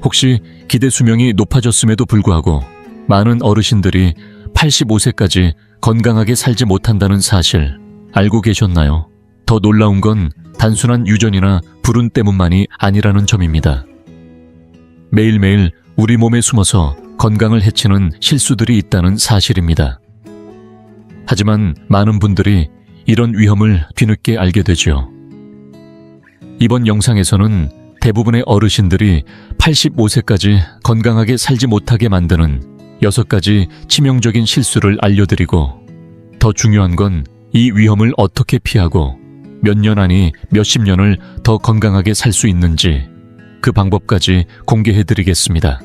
혹시 기대 수명이 높아졌음에도 불구하고 많은 어르신들이 85세까지 건강하게 살지 못한다는 사실 알고 계셨나요? 더 놀라운 건 단순한 유전이나 불운 때문만이 아니라는 점입니다. 매일매일 우리 몸에 숨어서 건강을 해치는 실수들이 있다는 사실입니다. 하지만 많은 분들이 이런 위험을 뒤늦게 알게 되죠. 이번 영상에서는 대부분의 어르신들이 85세까지 건강하게 살지 못하게 만드는 6가지 치명적인 실수를 알려드리고, 더 중요한 건 이 위험을 어떻게 피하고 몇 년 아니 몇십 년을 더 건강하게 살 수 있는지 그 방법까지 공개해드리겠습니다.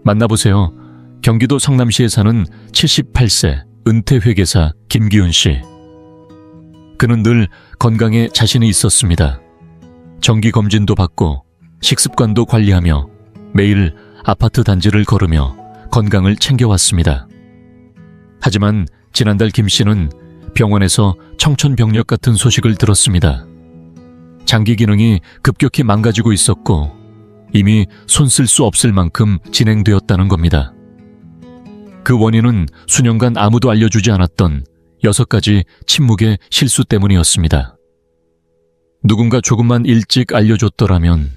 만나보세요. 경기도 성남시에 사는 78세 은퇴 회계사 김기훈 씨. 그는 늘 건강에 자신이 있었습니다. 정기검진도 받고 식습관도 관리하며 매일 아파트 단지를 걸으며 건강을 챙겨왔습니다. 하지만 지난달 김 씨는 병원에서 청천벽력 같은 소식을 들었습니다. 장기 기능이 급격히 망가지고 있었고 이미 손 쓸 수 없을 만큼 진행되었다는 겁니다. 그 원인은 수년간 아무도 알려주지 않았던 6가지 침묵의 실수 때문이었습니다. 누군가 조금만 일찍 알려줬더라면.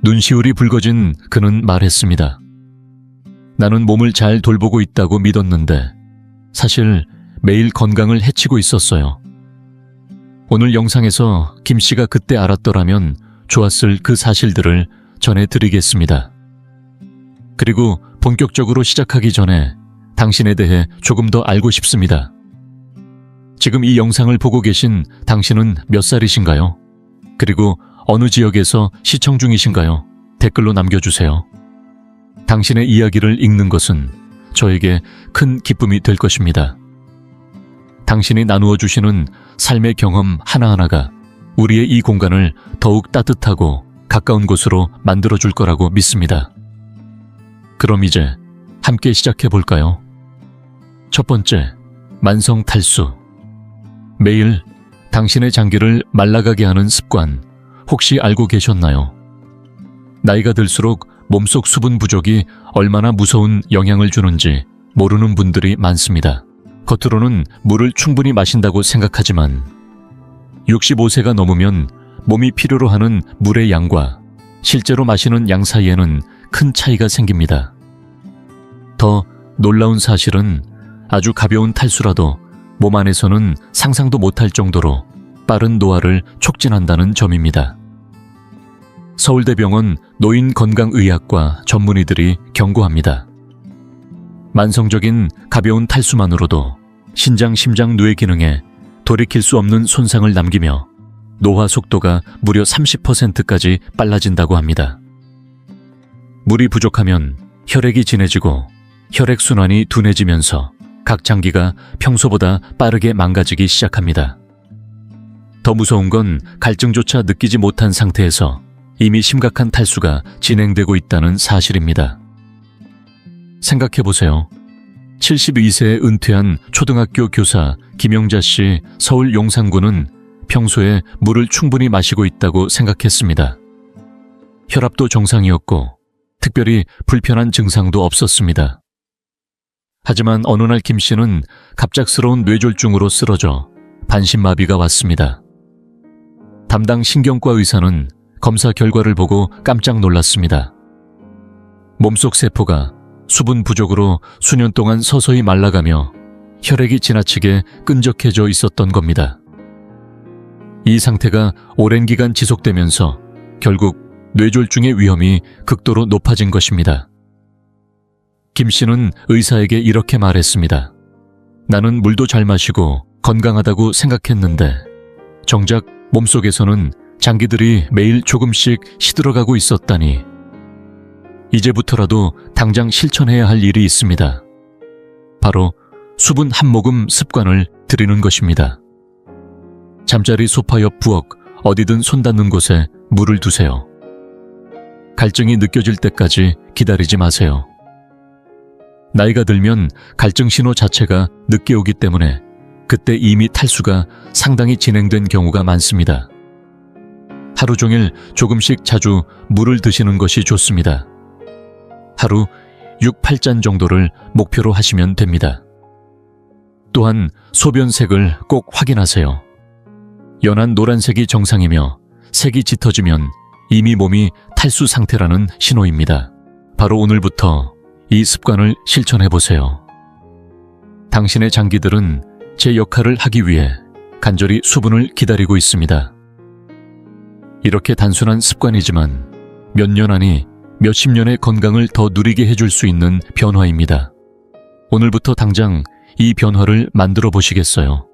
눈시울이 붉어진 그는 말했습니다. 나는 몸을 잘 돌보고 있다고 믿었는데 사실 매일 건강을 해치고 있었어요. 오늘 영상에서 김 씨가 그때 알았더라면 좋았을 그 사실들을 전해드리겠습니다. 그리고 본격적으로 시작하기 전에 당신에 대해 조금 더 알고 싶습니다. 지금 이 영상을 보고 계신 당신은 몇 살이신가요? 그리고 어느 지역에서 시청 중이신가요? 댓글로 남겨주세요. 당신의 이야기를 읽는 것은 저에게 큰 기쁨이 될 것입니다. 당신이 나누어 주시는 삶의 경험 하나하나가 우리의 이 공간을 더욱 따뜻하고 가까운 곳으로 만들어줄 거라고 믿습니다. 그럼 이제 함께 시작해 볼까요? 첫 번째, 만성 탈수. 매일 당신의 장기를 말라가게 하는 습관, 혹시 알고 계셨나요? 나이가 들수록 몸속 수분 부족이 얼마나 무서운 영향을 주는지 모르는 분들이 많습니다. 겉으로는 물을 충분히 마신다고 생각하지만 65세가 넘으면 몸이 필요로 하는 물의 양과 실제로 마시는 양 사이에는 큰 차이가 생깁니다. 더 놀라운 사실은 아주 가벼운 탈수라도 몸 안에서는 상상도 못할 정도로 빠른 노화를 촉진한다는 점입니다. 서울대병원 노인건강의학과 전문의들이 경고합니다. 만성적인 가벼운 탈수만으로도 신장, 심장, 뇌 기능에 돌이킬 수 없는 손상을 남기며 노화 속도가 무려 30%까지 빨라진다고 합니다. 물이 부족하면 혈액이 진해지고 혈액순환이 둔해지면서 각 장기가 평소보다 빠르게 망가지기 시작합니다. 더 무서운 건 갈증조차 느끼지 못한 상태에서 이미 심각한 탈수가 진행되고 있다는 사실입니다. 생각해보세요. 72세에 은퇴한 초등학교 교사 김영자 씨 서울 용산구는 평소에 물을 충분히 마시고 있다고 생각했습니다. 혈압도 정상이었고 특별히 불편한 증상도 없었습니다. 하지만 어느 날 김 씨는 갑작스러운 뇌졸중으로 쓰러져 반신마비가 왔습니다. 담당 신경과 의사는 검사 결과를 보고 깜짝 놀랐습니다. 몸속 세포가 수분 부족으로 수년 동안 서서히 말라가며 혈액이 지나치게 끈적해져 있었던 겁니다. 이 상태가 오랜 기간 지속되면서 결국 뇌졸중의 위험이 극도로 높아진 것입니다. 김 씨는 의사에게 이렇게 말했습니다. 나는 물도 잘 마시고 건강하다고 생각했는데 정작 몸속에서는 장기들이 매일 조금씩 시들어가고 있었다니. 이제부터라도 당장 실천해야 할 일이 있습니다. 바로 수분 한 모금 습관을 들이는 것입니다. 잠자리 소파 옆 부엌 어디든 손 닿는 곳에 물을 두세요. 갈증이 느껴질 때까지 기다리지 마세요. 나이가 들면 갈증 신호 자체가 늦게 오기 때문에 그때 이미 탈수가 상당히 진행된 경우가 많습니다. 하루 종일 조금씩 자주 물을 드시는 것이 좋습니다. 하루 6, 8잔 정도를 목표로 하시면 됩니다. 또한 소변색을 꼭 확인하세요. 연한 노란색이 정상이며 색이 짙어지면 이미 몸이 탈수 상태라는 신호입니다. 바로 오늘부터 이 습관을 실천해보세요. 당신의 장기들은 제 역할을 하기 위해 간절히 수분을 기다리고 있습니다. 이렇게 단순한 습관이지만 몇 년 안이 몇십 년의 건강을 더 누리게 해줄 수 있는 변화입니다. 오늘부터 당장 이 변화를 만들어 보시겠어요?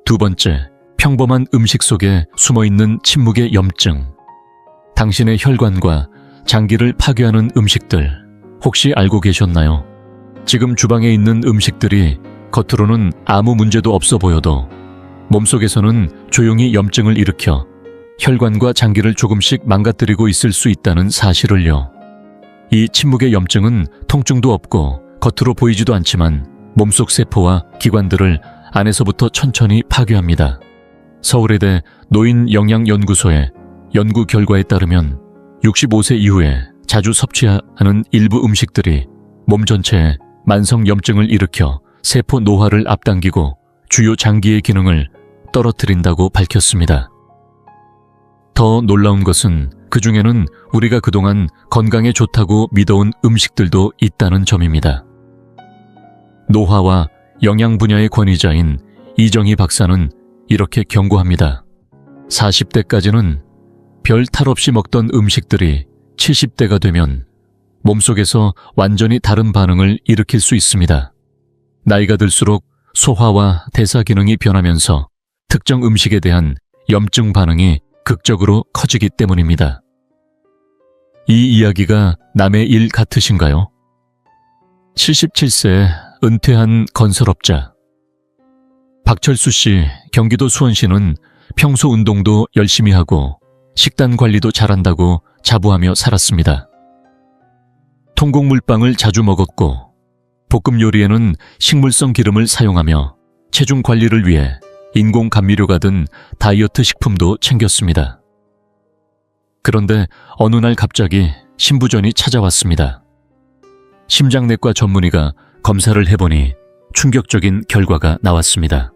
두 번째, 평범한 음식 속에 숨어있는 침묵의 염증. 당신의 혈관과 장기를 파괴하는 음식들, 혹시 알고 계셨나요? 지금 주방에 있는 음식들이 겉으로는 아무 문제도 없어 보여도 몸속에서는 조용히 염증을 일으켜 혈관과 장기를 조금씩 망가뜨리고 있을 수 있다는 사실을요. 이 침묵의 염증은 통증도 없고 겉으로 보이지도 않지만 몸속 세포와 기관들을 안에서부터 천천히 파괴합니다. 서울의대 노인영양연구소의 연구 결과에 따르면 65세 이후에 자주 섭취하는 일부 음식들이 몸 전체에 만성 염증을 일으켜 세포 노화를 앞당기고 주요 장기의 기능을 떨어뜨린다고 밝혔습니다. 더 놀라운 것은 그 중에는 우리가 그동안 건강에 좋다고 믿어온 음식들도 있다는 점입니다. 노화와 영양 분야의 권위자인 이정희 박사는 이렇게 경고합니다. 40대까지는 별 탈 없이 먹던 음식들이 70대가 되면 몸속에서 완전히 다른 반응을 일으킬 수 있습니다. 나이가 들수록 소화와 대사 기능이 변하면서 특정 음식에 대한 염증 반응이 극적으로 커지기 때문입니다. 이 이야기가 남의 일 같으신가요? 77세 은퇴한 건설업자. 박철수 씨, 경기도 수원시는 평소 운동도 열심히 하고 식단 관리도 잘한다고 자부하며 살았습니다. 통곡물빵을 자주 먹었고 볶음 요리에는 식물성 기름을 사용하며 체중 관리를 위해 인공 감미료가 든 다이어트 식품도 챙겼습니다. 그런데 어느 날 갑자기 신부전이 찾아왔습니다. 심장내과 전문의가 검사를 해보니 충격적인 결과가 나왔습니다.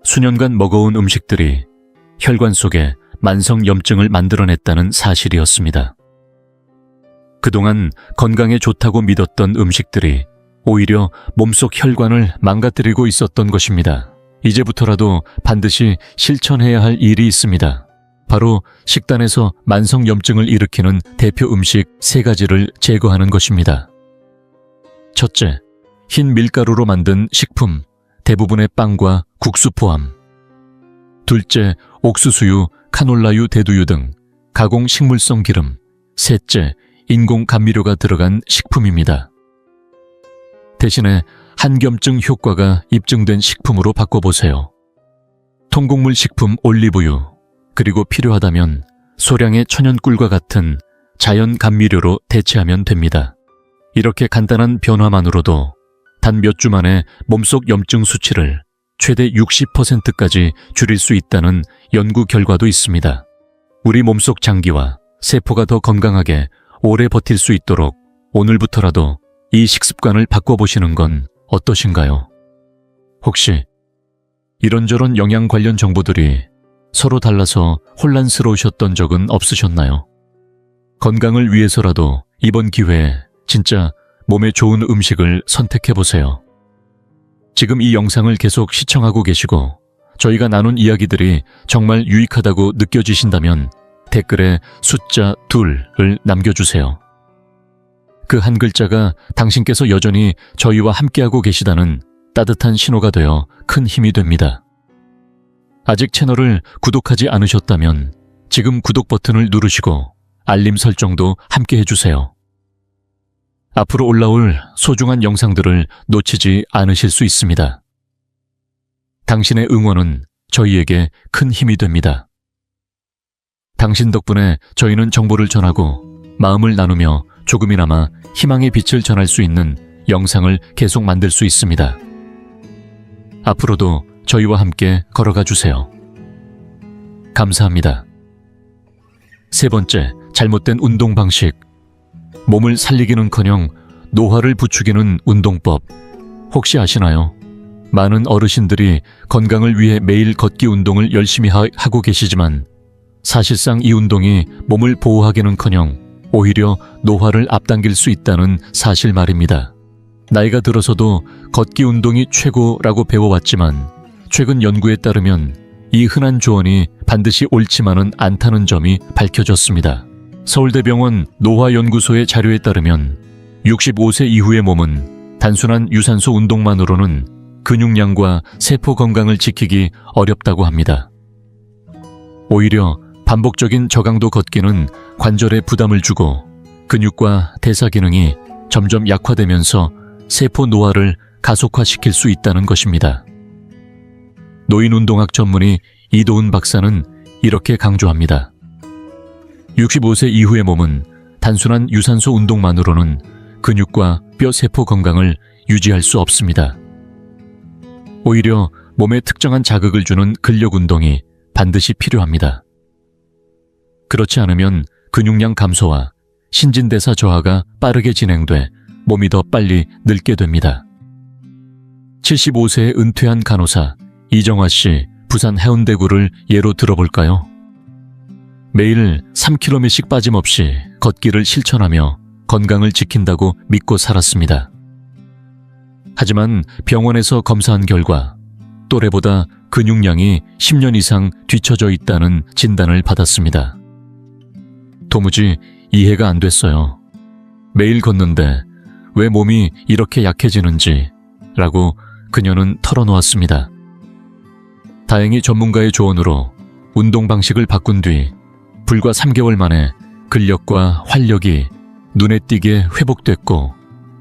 수년간 먹어온 음식들이 혈관 속에 만성 염증을 만들어냈다는 사실이었습니다. 그동안 건강에 좋다고 믿었던 음식들이 오히려 몸속 혈관을 망가뜨리고 있었던 것입니다. 이제부터라도 반드시 실천해야 할 일이 있습니다. 바로 식단에서 만성 염증을 일으키는 대표 음식 3가지를 제거하는 것입니다. 첫째, 흰 밀가루로 만든 식품, 대부분의 빵과 국수 포함. 둘째, 옥수수유, 카놀라유, 대두유 등 가공 식물성 기름. 셋째, 인공 감미료가 들어간 식품입니다. 대신에 한겸증 효과가 입증된 식품으로 바꿔보세요. 통곡물 식품 올리브유, 그리고 필요하다면 소량의 천연꿀과 같은 자연 감미료로 대체하면 됩니다. 이렇게 간단한 변화만으로도 단 몇 주 만에 몸속 염증 수치를 최대 60%까지 줄일 수 있다는 연구 결과도 있습니다. 우리 몸속 장기와 세포가 더 건강하게 오래 버틸 수 있도록 오늘부터라도 이 식습관을 바꿔보시는 건 어떠신가요? 혹시 이런저런 영양 관련 정보들이 서로 달라서 혼란스러우셨던 적은 없으셨나요? 건강을 위해서라도 이번 기회에 진짜 몸에 좋은 음식을 선택해보세요. 지금 이 영상을 계속 시청하고 계시고 저희가 나눈 이야기들이 정말 유익하다고 느껴지신다면 댓글에 숫자 2를 남겨주세요. 그 한 글자가 당신께서 여전히 저희와 함께하고 계시다는 따뜻한 신호가 되어 큰 힘이 됩니다. 아직 채널을 구독하지 않으셨다면 지금 구독 버튼을 누르시고 알림 설정도 함께 해주세요. 앞으로 올라올 소중한 영상들을 놓치지 않으실 수 있습니다. 당신의 응원은 저희에게 큰 힘이 됩니다. 당신 덕분에 저희는 정보를 전하고 마음을 나누며 조금이나마 희망의 빛을 전할 수 있는 영상을 계속 만들 수 있습니다. 앞으로도 저희와 함께 걸어가 주세요. 감사합니다. 세 번째, 잘못된 운동 방식. 몸을 살리기는커녕 노화를 부추기는 운동법. 혹시 아시나요? 많은 어르신들이 건강을 위해 매일 걷기 운동을 열심히 하고 계시지만 사실상 이 운동이 몸을 보호하기는커녕 오히려 노화를 앞당길 수 있다는 사실 말입니다. 나이가 들어서도 걷기 운동이 최고라고 배워왔지만 최근 연구에 따르면 이 흔한 조언이 반드시 옳지만은 않다는 점이 밝혀졌습니다. 서울대병원 노화연구소의 자료에 따르면 65세 이후의 몸은 단순한 유산소 운동만으로는 근육량과 세포 건강을 지키기 어렵다고 합니다. 오히려 반복적인 저강도 걷기는 관절에 부담을 주고 근육과 대사 기능이 점점 약화되면서 세포 노화를 가속화시킬 수 있다는 것입니다. 노인운동학 전문의 이도훈 박사는 이렇게 강조합니다. 65세 이후의 몸은 단순한 유산소 운동만으로는 근육과 뼈 세포 건강을 유지할 수 없습니다. 오히려 몸에 특정한 자극을 주는 근력 운동이 반드시 필요합니다. 그렇지 않으면 근육량 감소와 신진대사 저하가 빠르게 진행돼 몸이 더 빨리 늙게 됩니다. 75세에 은퇴한 간호사 이정화 씨 부산 해운대구를 예로 들어볼까요? 매일 3km씩 빠짐없이 걷기를 실천하며 건강을 지킨다고 믿고 살았습니다. 하지만 병원에서 검사한 결과 또래보다 근육량이 10년 이상 뒤처져 있다는 진단을 받았습니다. 도무지 이해가 안 됐어요. 매일 걷는데 왜 몸이 이렇게 약해지는지 라고 그녀는 털어놓았습니다. 다행히 전문가의 조언으로 운동 방식을 바꾼 뒤 불과 3개월 만에 근력과 활력이 눈에 띄게 회복됐고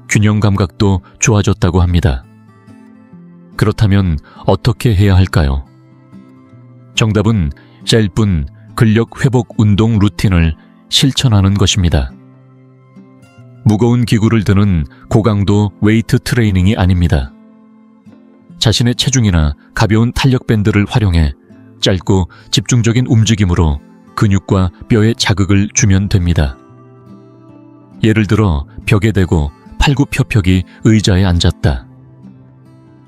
균형 감각도 좋아졌다고 합니다. 그렇다면 어떻게 해야 할까요? 정답은 짧은 근력 회복 운동 루틴을 실천하는 것입니다. 무거운 기구를 드는 고강도 웨이트 트레이닝이 아닙니다. 자신의 체중이나 가벼운 탄력 밴드를 활용해 짧고 집중적인 움직임으로 근육과 뼈에 자극을 주면 됩니다. 예를 들어 벽에 대고 팔굽혀펴기 의자에 앉았다.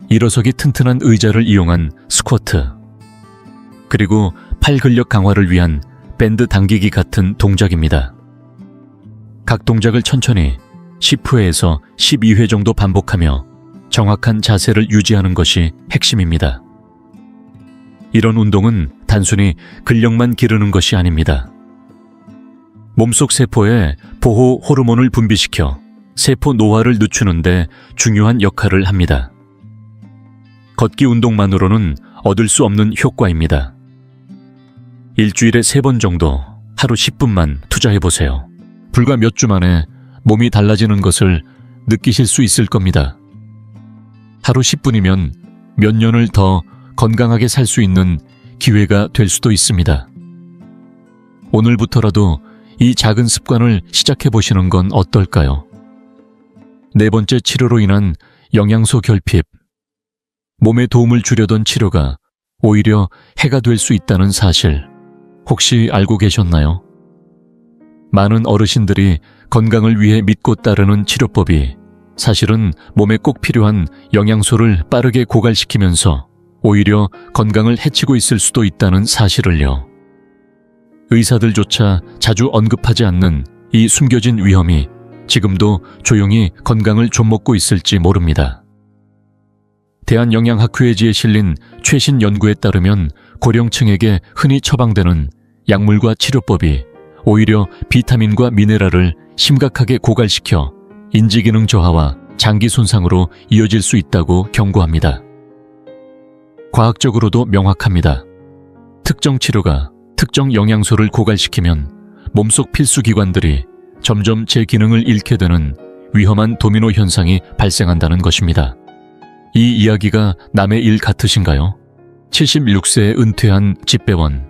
일어서기 튼튼한 의자를 이용한 스쿼트. 그리고 팔 근력 강화를 위한 밴드 당기기 같은 동작입니다. 각 동작을 천천히 10회에서 12회 정도 반복하며 정확한 자세를 유지하는 것이 핵심입니다. 이런 운동은 단순히 근력만 기르는 것이 아닙니다. 몸속 세포에 보호 호르몬을 분비시켜 세포 노화를 늦추는 데 중요한 역할을 합니다. 걷기 운동만으로는 얻을 수 없는 효과입니다. 일주일에 3번 정도 하루 10분만 투자해보세요. 불과 몇 주 만에 몸이 달라지는 것을 느끼실 수 있을 겁니다. 하루 10분이면 몇 년을 더 건강하게 살 수 있는 기회가 될 수도 있습니다. 오늘부터라도 이 작은 습관을 시작해보시는 건 어떨까요? 네 번째, 치료로 인한 영양소 결핍. 몸에 도움을 주려던 치료가 오히려 해가 될 수 있다는 사실, 혹시 알고 계셨나요? 많은 어르신들이 건강을 위해 믿고 따르는 치료법이 사실은 몸에 꼭 필요한 영양소를 빠르게 고갈시키면서 오히려 건강을 해치고 있을 수도 있다는 사실을요. 의사들조차 자주 언급하지 않는 이 숨겨진 위험이 지금도 조용히 건강을 좀먹고 있을지 모릅니다. 대한영양학회지에 실린 최신 연구에 따르면 고령층에게 흔히 처방되는 약물과 치료법이 오히려 비타민과 미네랄을 심각하게 고갈시켜 인지기능 저하와 장기 손상으로 이어질 수 있다고 경고합니다. 과학적으로도 명확합니다. 특정 치료가 특정 영양소를 고갈시키면 몸속 필수 기관들이 점점 제 기능을 잃게 되는 위험한 도미노 현상이 발생한다는 것입니다. 이 이야기가 남의 일 같으신가요? 76세에 은퇴한 집배원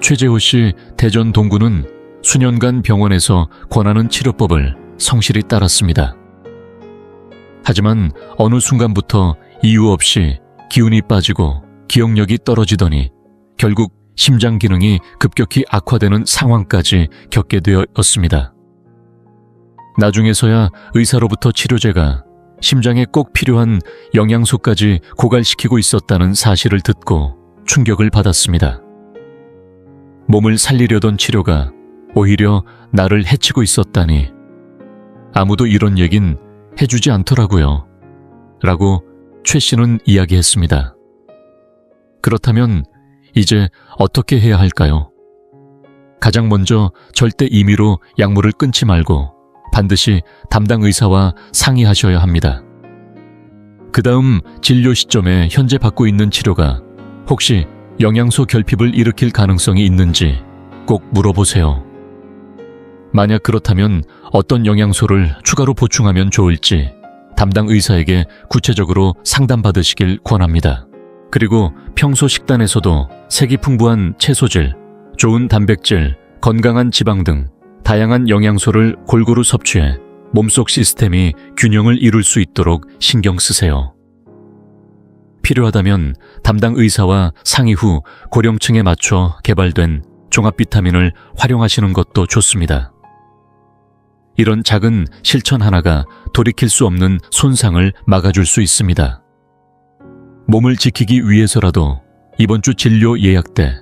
최재호 씨 대전 동구는 수년간 병원에서 권하는 치료법을 성실히 따랐습니다. 하지만 어느 순간부터 이유 없이 기운이 빠지고 기억력이 떨어지더니 결국 심장 기능이 급격히 악화되는 상황까지 겪게 되었습니다. 나중에서야 의사로부터 치료제가 심장에 꼭 필요한 영양소까지 고갈시키고 있었다는 사실을 듣고 충격을 받았습니다. 몸을 살리려던 치료가 오히려 나를 해치고 있었다니 아무도 이런 얘긴 해주지 않더라고요. 라고 최 씨는 이야기했습니다. 그렇다면 이제 어떻게 해야 할까요? 가장 먼저 절대 임의로 약물을 끊지 말고 반드시 담당 의사와 상의하셔야 합니다. 그 다음 진료 시점에 현재 받고 있는 치료가 혹시 영양소 결핍을 일으킬 가능성이 있는지 꼭 물어보세요. 만약 그렇다면 어떤 영양소를 추가로 보충하면 좋을지 담당 의사에게 구체적으로 상담받으시길 권합니다. 그리고 평소 식단에서도 색이 풍부한 채소질, 좋은 단백질, 건강한 지방 등 다양한 영양소를 골고루 섭취해 몸속 시스템이 균형을 이룰 수 있도록 신경 쓰세요. 필요하다면 담당 의사와 상의 후 고령층에 맞춰 개발된 종합 비타민을 활용하시는 것도 좋습니다. 이런 작은 실천 하나가 돌이킬 수 없는 손상을 막아줄 수 있습니다. 몸을 지키기 위해서라도 이번 주 진료 예약 때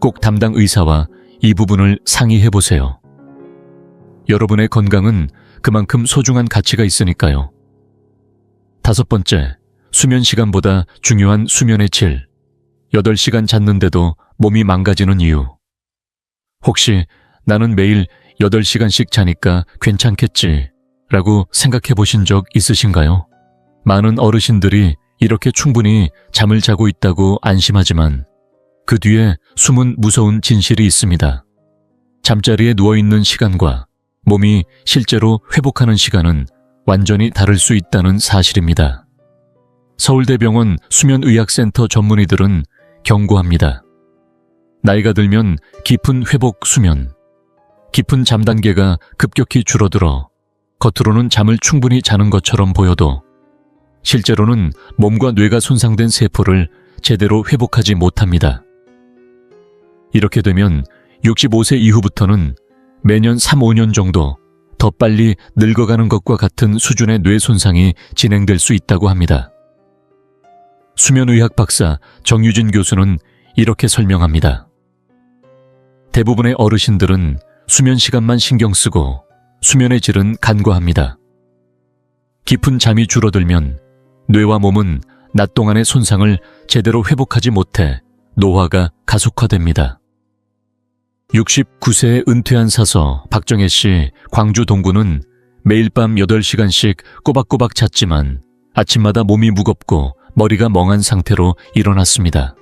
꼭 담당 의사와 이 부분을 상의해보세요. 여러분의 건강은 그만큼 소중한 가치가 있으니까요. 5번째, 수면 시간보다 중요한 수면의 질. 8시간 잤는데도 몸이 망가지는 이유. 혹시 나는 매일 8시간씩 자니까 괜찮겠지 라고 생각해 보신 적 있으신가요? 많은 어르신들이 이렇게 충분히 잠을 자고 있다고 안심하지만 그 뒤에 숨은 무서운 진실이 있습니다. 잠자리에 누워있는 시간과 몸이 실제로 회복하는 시간은 완전히 다를 수 있다는 사실입니다. 서울대병원 수면의학센터 전문의들은 경고합니다. 나이가 들면 깊은 회복 수면, 깊은 잠 단계가 급격히 줄어들어 겉으로는 잠을 충분히 자는 것처럼 보여도 실제로는 몸과 뇌가 손상된 세포를 제대로 회복하지 못합니다. 이렇게 되면 65세 이후부터는 매년 3-5년 정도 더 빨리 늙어가는 것과 같은 수준의 뇌 손상이 진행될 수 있다고 합니다. 수면의학 박사 정유진 교수는 이렇게 설명합니다. 대부분의 어르신들은 수면 시간만 신경 쓰고 수면의 질은 간과합니다. 깊은 잠이 줄어들면 뇌와 몸은 낮 동안의 손상을 제대로 회복하지 못해 노화가 가속화됩니다. 69세에 은퇴한 사서 박정혜 씨 광주 동구는 매일 밤 8시간씩 꼬박꼬박 잤지만 아침마다 몸이 무겁고 머리가 멍한 상태로 일어났습니다.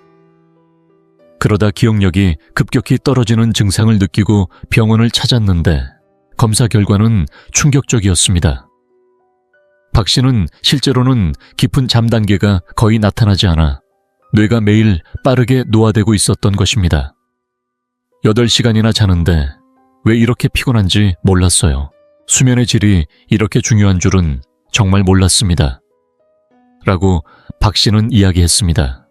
그러다 기억력이 급격히 떨어지는 증상을 느끼고 병원을 찾았는데 검사 결과는 충격적이었습니다. 박 씨는 실제로는 깊은 잠 단계가 거의 나타나지 않아 뇌가 매일 빠르게 노화되고 있었던 것입니다. 8시간이나 자는데 왜 이렇게 피곤한지 몰랐어요. 수면의 질이 이렇게 중요한 줄은 정말 몰랐습니다. 라고 박 씨는 이야기했습니다.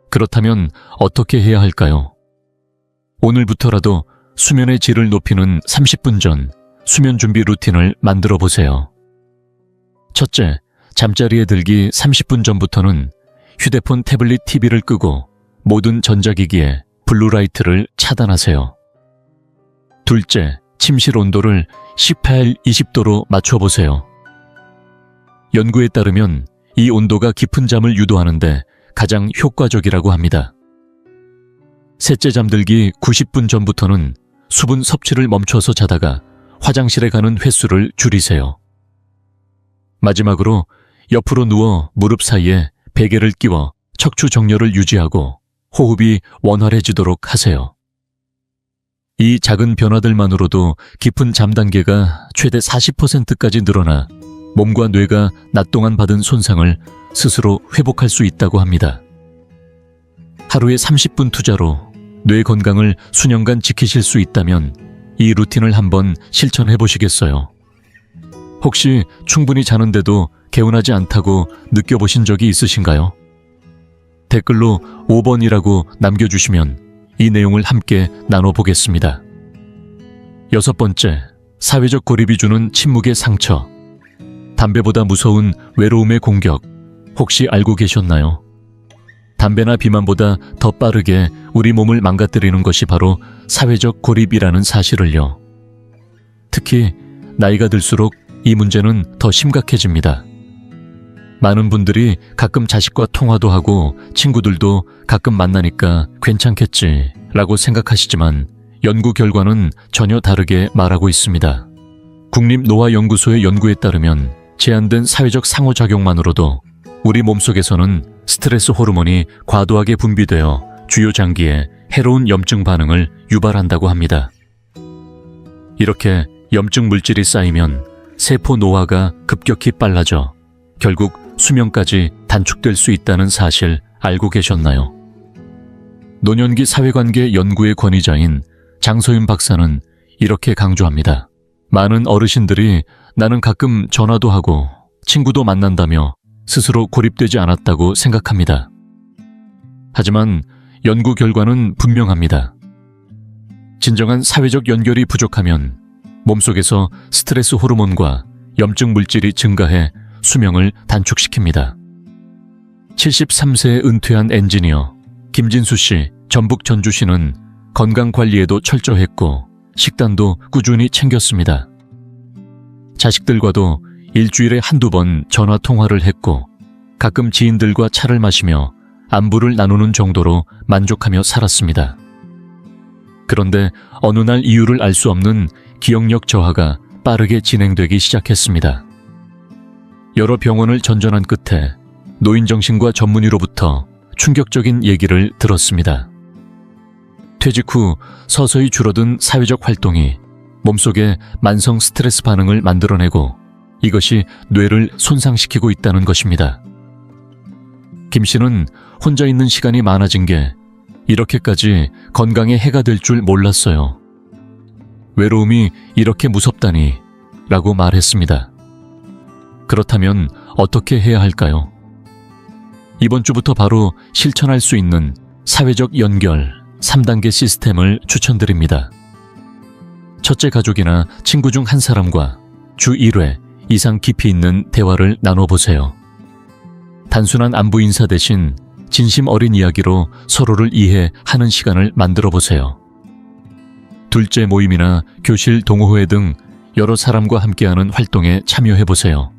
그렇다면 어떻게 해야 할까요? 오늘부터라도 수면의 질을 높이는 30분 전 수면 준비 루틴을 만들어 보세요. 첫째, 잠자리에 들기 30분 전부터는 휴대폰, 태블릿, TV를 끄고 모든 전자기기에 블루라이트를 차단하세요. 둘째, 침실 온도를 18, 20도로 맞춰보세요. 연구에 따르면 이 온도가 깊은 잠을 유도하는데 가장 효과적이라고 합니다. 셋째, 잠들기 90분 전부터는 수분 섭취를 멈춰서 자다가 화장실에 가는 횟수를 줄이세요. 마지막으로 옆으로 누워 무릎 사이에 베개를 끼워 척추 정렬을 유지하고 호흡이 원활해지도록 하세요. 이 작은 변화들만으로도 깊은 잠 단계가 최대 40%까지 늘어나 몸과 뇌가 낮 동안 받은 손상을 스스로 회복할 수 있다고 합니다. 하루에 30분 투자로 뇌 건강을 수년간 지키실 수 있다면 이 루틴을 한번 실천해 보시겠어요? 혹시 충분히 자는데도 개운하지 않다고 느껴보신 적이 있으신가요? 댓글로 5번이라고 남겨주시면 이 내용을 함께 나눠보겠습니다. 6번째, 사회적 고립이 주는 침묵의 상처. 담배보다 무서운 외로움의 공격, 혹시 알고 계셨나요? 담배나 비만보다 더 빠르게 우리 몸을 망가뜨리는 것이 바로 사회적 고립이라는 사실을요. 특히 나이가 들수록 이 문제는 더 심각해집니다. 많은 분들이 가끔 자식과 통화도 하고 친구들도 가끔 만나니까 괜찮겠지 라고 생각하시지만 연구 결과는 전혀 다르게 말하고 있습니다. 국립노화연구소의 연구에 따르면 제한된 사회적 상호작용만으로도 우리 몸속에서는 스트레스 호르몬이 과도하게 분비되어 주요 장기에 해로운 염증 반응을 유발한다고 합니다. 이렇게 염증 물질이 쌓이면 세포 노화가 급격히 빨라져 결국 수명까지 단축될 수 있다는 사실 알고 계셨나요? 노년기 사회관계 연구의 권위자인 장서윤 박사는 이렇게 강조합니다. 많은 어르신들이 나는 가끔 전화도 하고 친구도 만난다며 스스로 고립되지 않았다고 생각합니다. 하지만 연구 결과는 분명합니다. 진정한 사회적 연결이 부족하면 몸속에서 스트레스 호르몬과 염증 물질이 증가해 수명을 단축시킵니다. 73세에 은퇴한 엔지니어 김진수 씨, 전북 전주시는 건강관리에도 철저했고 식단도 꾸준히 챙겼습니다. 자식들과도 일주일에 한두 번 전화통화를 했고 가끔 지인들과 차를 마시며 안부를 나누는 정도로 만족하며 살았습니다. 그런데 어느 날 이유를 알 수 없는 기억력 저하가 빠르게 진행되기 시작했습니다. 여러 병원을 전전한 끝에 노인정신과 전문의로부터 충격적인 얘기를 들었습니다. 퇴직 후 서서히 줄어든 사회적 활동이 몸속에 만성 스트레스 반응을 만들어내고 이것이 뇌를 손상시키고 있다는 것입니다. 김 씨는 혼자 있는 시간이 많아진 게 이렇게까지 건강에 해가 될 줄 몰랐어요. 외로움이 이렇게 무섭다니 라고 말했습니다. 그렇다면 어떻게 해야 할까요? 이번 주부터 바로 실천할 수 있는 사회적 연결 3단계 시스템을 추천드립니다. 첫째, 가족이나 친구 중 한 사람과 주 1회 이상 깊이 있는 대화를 나눠보세요. 단순한 안부 인사 대신 진심 어린 이야기로 서로를 이해하는 시간을 만들어 보세요. 둘째, 모임이나 교실, 동호회 등 여러 사람과 함께하는 활동에 참여해 보세요.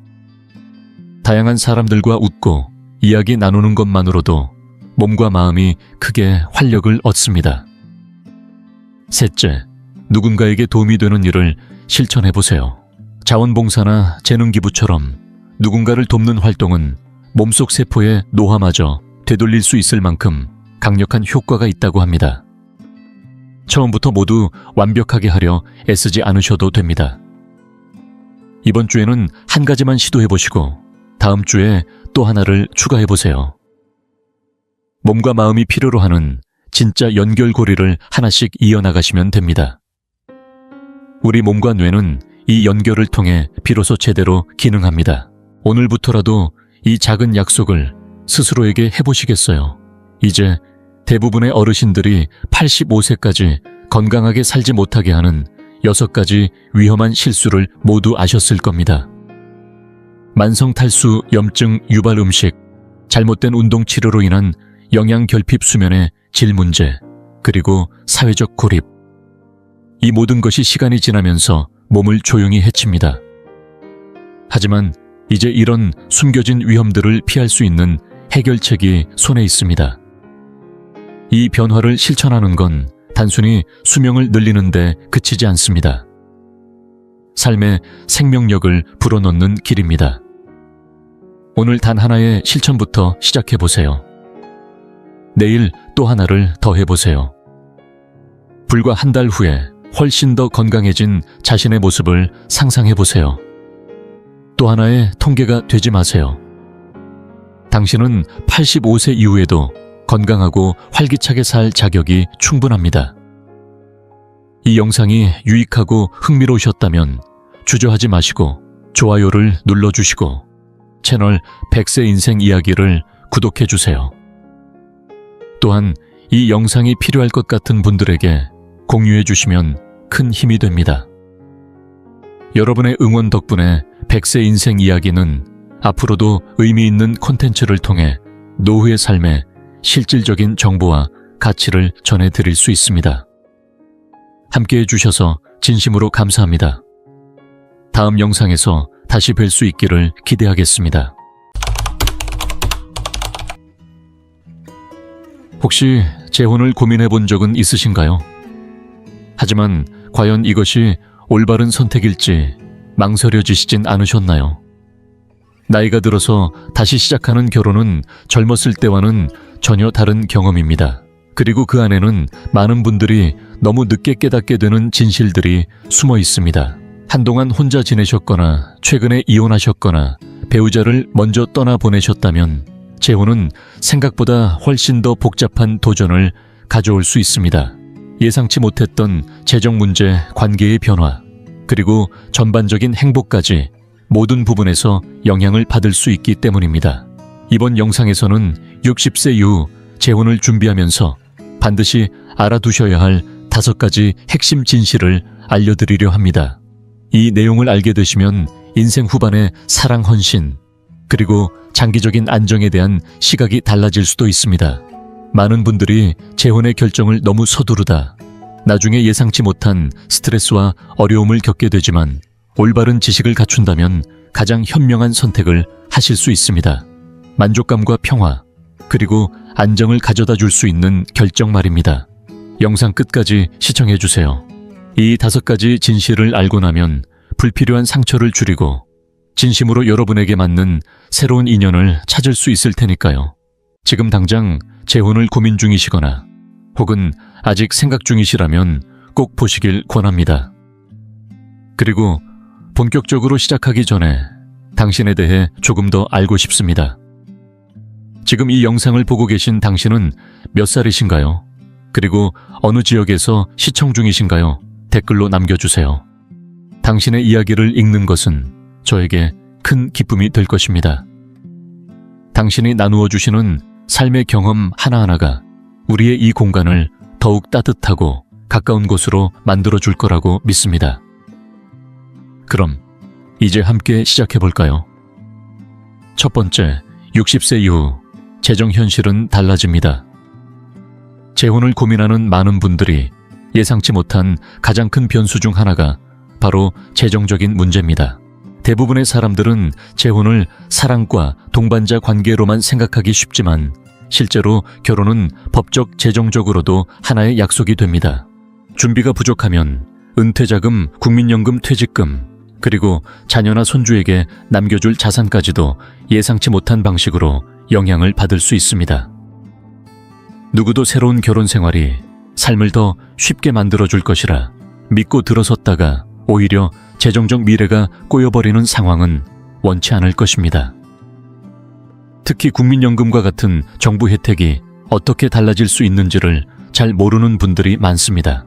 다양한 사람들과 웃고 이야기 나누는 것만으로도 몸과 마음이 크게 활력을 얻습니다. 셋째, 누군가에게 도움이 되는 일을 실천해 보세요. 자원봉사나 재능기부처럼 누군가를 돕는 활동은 몸속 세포의 노화마저 되돌릴 수 있을 만큼 강력한 효과가 있다고 합니다. 처음부터 모두 완벽하게 하려 애쓰지 않으셔도 됩니다. 이번 주에는 한 가지만 시도해보시고 다음 주에 또 하나를 추가해보세요. 몸과 마음이 필요로 하는 진짜 연결고리를 하나씩 이어나가시면 됩니다. 우리 몸과 뇌는 이 연결을 통해 비로소 제대로 기능합니다. 오늘부터라도 이 작은 약속을 스스로에게 해보시겠어요? 이제 대부분의 어르신들이 85세까지 건강하게 살지 못하게 하는 6가지 위험한 실수를 모두 아셨을 겁니다. 만성 탈수, 염증, 유발 음식, 잘못된 운동 치료로 인한 영양 결핍 수면의 질 문제, 그리고 사회적 고립. 이 모든 것이 시간이 지나면서 몸을 조용히 해칩니다. 하지만 이제 이런 숨겨진 위험들을 피할 수 있는 해결책이 손에 있습니다. 이 변화를 실천하는 건 단순히 수명을 늘리는 데 그치지 않습니다. 삶의 생명력을 불어넣는 길입니다. 오늘 단 하나의 실천부터 시작해보세요. 내일 또 하나를 더 해보세요. 불과 한 달 후에 훨씬 더 건강해진 자신의 모습을 상상해보세요. 또 하나의 통계가 되지 마세요. 당신은 85세 이후에도 건강하고 활기차게 살 자격이 충분합니다. 이 영상이 유익하고 흥미로우셨다면 주저하지 마시고 좋아요를 눌러주시고 채널 100세 인생 이야기를 구독해주세요. 또한 이 영상이 필요할 것 같은 분들에게 공유해 주시면 큰 힘이 됩니다. 여러분의 응원 덕분에 100세 인생 이야기는 앞으로도 의미 있는 콘텐츠를 통해 노후의 삶에 실질적인 정보와 가치를 전해드릴 수 있습니다. 함께해 주셔서 진심으로 감사합니다. 다음 영상에서 다시 뵐 수 있기를 기대하겠습니다. 혹시 재혼을 고민해 본 적은 있으신가요? 하지만 과연 이것이 올바른 선택일지 망설여지시진 않으셨나요? 나이가 들어서 다시 시작하는 결혼은 젊었을 때와는 전혀 다른 경험입니다. 그리고 그 안에는 많은 분들이 너무 늦게 깨닫게 되는 진실들이 숨어 있습니다. 한동안 혼자 지내셨거나 최근에 이혼하셨거나 배우자를 먼저 떠나보내셨다면 재혼은 생각보다 훨씬 더 복잡한 도전을 가져올 수 있습니다. 예상치 못했던 재정 문제, 관계의 변화, 그리고 전반적인 행복까지 모든 부분에서 영향을 받을 수 있기 때문입니다. 이번 영상에서는 60세 이후 재혼을 준비하면서 반드시 알아두셔야 할 5가지 핵심 진실을 알려드리려 합니다. 이 내용을 알게 되시면 인생 후반의 사랑 헌신, 그리고 장기적인 안정에 대한 시각이 달라질 수도 있습니다. 많은 분들이 재혼의 결정을 너무 서두르다 나중에 예상치 못한 스트레스와 어려움을 겪게 되지만 올바른 지식을 갖춘다면 가장 현명한 선택을 하실 수 있습니다. 만족감과 평화, 그리고 안정을 가져다 줄 수 있는 결정 말입니다. 영상 끝까지 시청해주세요. 이 5가지 진실을 알고 나면 불필요한 상처를 줄이고 진심으로 여러분에게 맞는 새로운 인연을 찾을 수 있을 테니까요. 지금 당장 재혼을 고민 중이시거나 혹은 아직 생각 중이시라면 꼭 보시길 권합니다. 그리고 본격적으로 시작하기 전에 당신에 대해 조금 더 알고 싶습니다. 지금 이 영상을 보고 계신 당신은 몇 살이신가요? 그리고 어느 지역에서 시청 중이신가요? 댓글로 남겨주세요. 당신의 이야기를 읽는 것은 저에게 큰 기쁨이 될 것입니다. 당신이 나누어 주시는 삶의 경험 하나하나가 우리의 이 공간을 더욱 따뜻하고 가까운 곳으로 만들어 줄 거라고 믿습니다. 그럼 이제 함께 시작해 볼까요? 첫 번째, 60세 이후 재정 현실은 달라집니다. 재혼을 고민하는 많은 분들이 예상치 못한 가장 큰 변수 중 하나가 바로 재정적인 문제입니다. 대부분의 사람들은 재혼을 사랑과 동반자 관계로만 생각하기 쉽지만 실제로 결혼은 법적 재정적으로도 하나의 약속이 됩니다. 준비가 부족하면 은퇴자금, 국민연금, 퇴직금, 그리고 자녀나 손주에게 남겨줄 자산까지도 예상치 못한 방식으로 영향을 받을 수 있습니다. 누구도 새로운 결혼 생활이 삶을 더 쉽게 만들어줄 것이라 믿고 들어섰다가 오히려 재정적 미래가 꼬여버리는 상황은 원치 않을 것입니다. 특히 국민연금과 같은 정부 혜택이 어떻게 달라질 수 있는지를 잘 모르는 분들이 많습니다.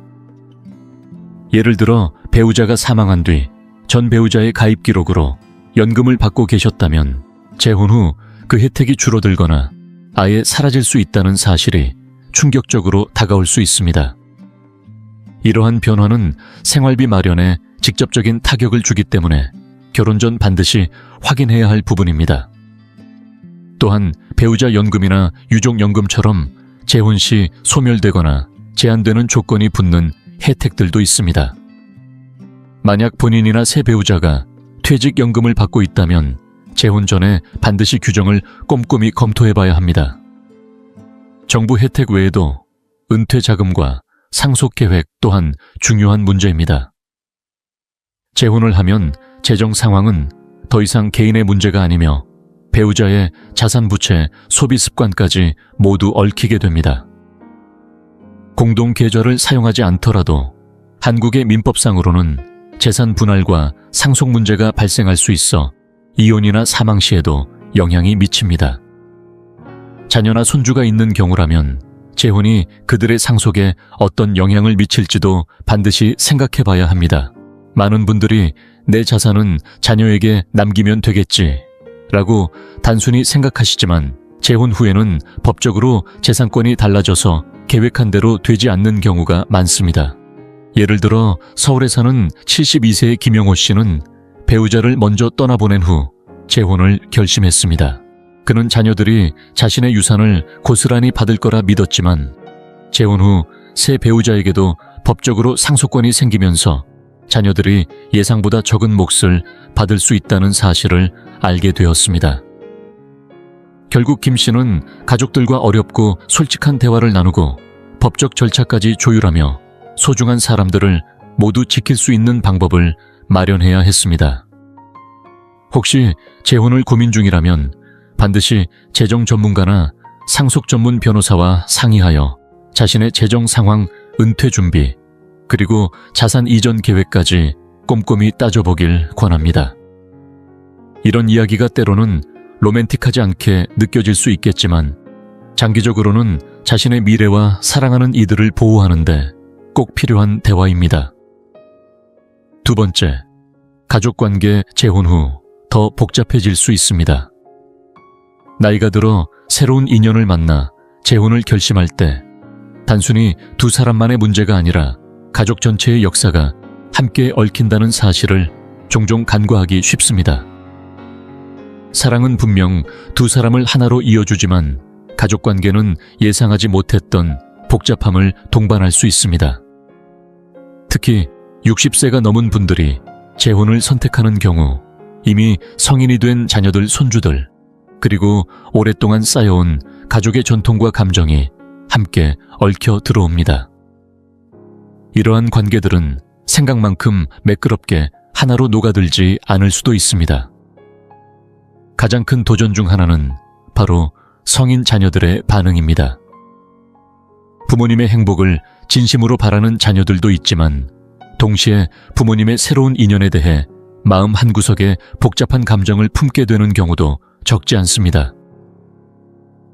예를 들어 배우자가 사망한 뒤 전 배우자의 가입 기록으로 연금을 받고 계셨다면 재혼 후 그 혜택이 줄어들거나 아예 사라질 수 있다는 사실이 충격적으로 다가올 수 있습니다. 이러한 변화는 생활비 마련에 직접적인 타격을 주기 때문에 결혼 전 반드시 확인해야 할 부분입니다. 또한 배우자 연금이나 유족연금처럼 재혼 시 소멸되거나 제한되는 조건이 붙는 혜택들도 있습니다. 만약 본인이나 새 배우자가 퇴직연금을 받고 있다면 재혼 전에 반드시 규정을 꼼꼼히 검토해봐야 합니다. 정부 혜택 외에도 은퇴자금과 상속계획 또한 중요한 문제입니다. 재혼을 하면 재정 상황은 더 이상 개인의 문제가 아니며 배우자의 자산 부채, 소비 습관까지 모두 얽히게 됩니다. 공동 계좌를 사용하지 않더라도 한국의 민법상으로는 재산 분할과 상속 문제가 발생할 수 있어 이혼이나 사망 시에도 영향이 미칩니다. 자녀나 손주가 있는 경우라면 재혼이 그들의 상속에 어떤 영향을 미칠지도 반드시 생각해 봐야 합니다. 많은 분들이 내 자산은 자녀에게 남기면 되겠지 라고 단순히 생각하시지만 재혼 후에는 법적으로 재산권이 달라져서 계획한 대로 되지 않는 경우가 많습니다. 예를 들어 서울에 사는 72세의 김영호 씨는 배우자를 먼저 떠나보낸 후 재혼을 결심했습니다. 그는 자녀들이 자신의 유산을 고스란히 받을 거라 믿었지만 재혼 후 새 배우자에게도 법적으로 상속권이 생기면서 자녀들이 예상보다 적은 몫을 받을 수 있다는 사실을 알게 되었습니다. 결국 김 씨는 가족들과 어렵고 솔직한 대화를 나누고 법적 절차까지 조율하며 소중한 사람들을 모두 지킬 수 있는 방법을 마련해야 했습니다. 혹시 재혼을 고민 중이라면 반드시 재정 전문가나 상속 전문 변호사와 상의하여 자신의 재정 상황, 은퇴 준비, 그리고 자산 이전 계획까지 꼼꼼히 따져보길 권합니다. 이런 이야기가 때로는 로맨틱하지 않게 느껴질 수 있겠지만 장기적으로는 자신의 미래와 사랑하는 이들을 보호하는데 꼭 필요한 대화입니다. 두 번째, 가족관계 재혼 후 더 복잡해질 수 있습니다. 나이가 들어 새로운 인연을 만나 재혼을 결심할 때 단순히 두 사람만의 문제가 아니라 가족 전체의 역사가 함께 얽힌다는 사실을 종종 간과하기 쉽습니다. 사랑은 분명 두 사람을 하나로 이어주지만 가족관계는 예상하지 못했던 복잡함을 동반할 수 있습니다. 특히 60세가 넘은 분들이 재혼을 선택하는 경우 이미 성인이 된 자녀들, 손주들, 그리고 오랫동안 쌓여온 가족의 전통과 감정이 함께 얽혀 들어옵니다. 이러한 관계들은 생각만큼 매끄럽게 하나로 녹아들지 않을 수도 있습니다. 가장 큰 도전 중 하나는 바로 성인 자녀들의 반응입니다. 부모님의 행복을 진심으로 바라는 자녀들도 있지만 동시에 부모님의 새로운 인연에 대해 마음 한구석에 복잡한 감정을 품게 되는 경우도 적지 않습니다.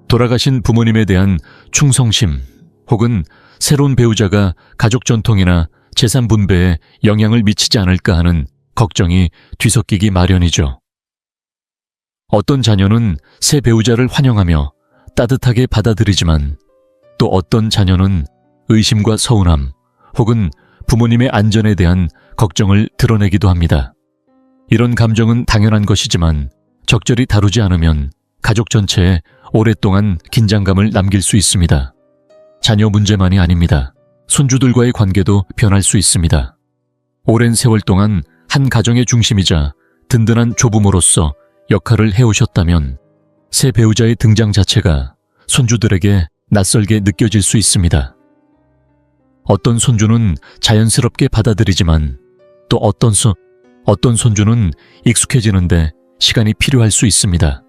돌아가신 부모님에 대한 충성심 혹은 새로운 배우자가 가족 전통이나 재산 분배에 영향을 미치지 않을까 하는 걱정이 뒤섞이기 마련이죠. 어떤 자녀는 새 배우자를 환영하며 따뜻하게 받아들이지만 또 어떤 자녀는 의심과 서운함 혹은 부모님의 안전에 대한 걱정을 드러내기도 합니다. 이런 감정은 당연한 것이지만 적절히 다루지 않으면 가족 전체에 오랫동안 긴장감을 남길 수 있습니다. 자녀 문제만이 아닙니다. 손주들과의 관계도 변할 수 있습니다. 오랜 세월 동안 한 가정의 중심이자 든든한 조부모로서 역할을 해오셨다면 새 배우자의 등장 자체가 손주들에게 낯설게 느껴질 수 있습니다. 어떤 손주는 자연스럽게 받아들이지만 또 어떤 손주는 익숙해지는데 시간이 필요할 수 있습니다.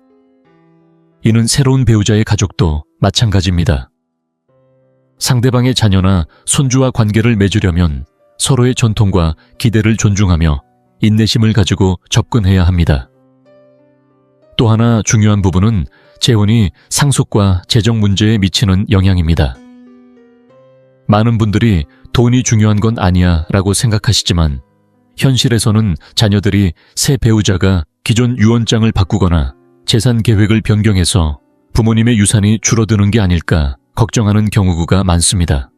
이는 새로운 배우자의 가족도 마찬가지입니다. 상대방의 자녀나 손주와 관계를 맺으려면 서로의 전통과 기대를 존중하며 인내심을 가지고 접근해야 합니다. 또 하나 중요한 부분은 재혼이 상속과 재정 문제에 미치는 영향입니다. 많은 분들이 돈이 중요한 건 아니야 라고 생각하시지만 현실에서는 자녀들이 새 배우자가 기존 유언장을 바꾸거나 재산 계획을 변경해서 부모님의 유산이 줄어드는 게 아닐까 걱정하는 경우가 많습니다.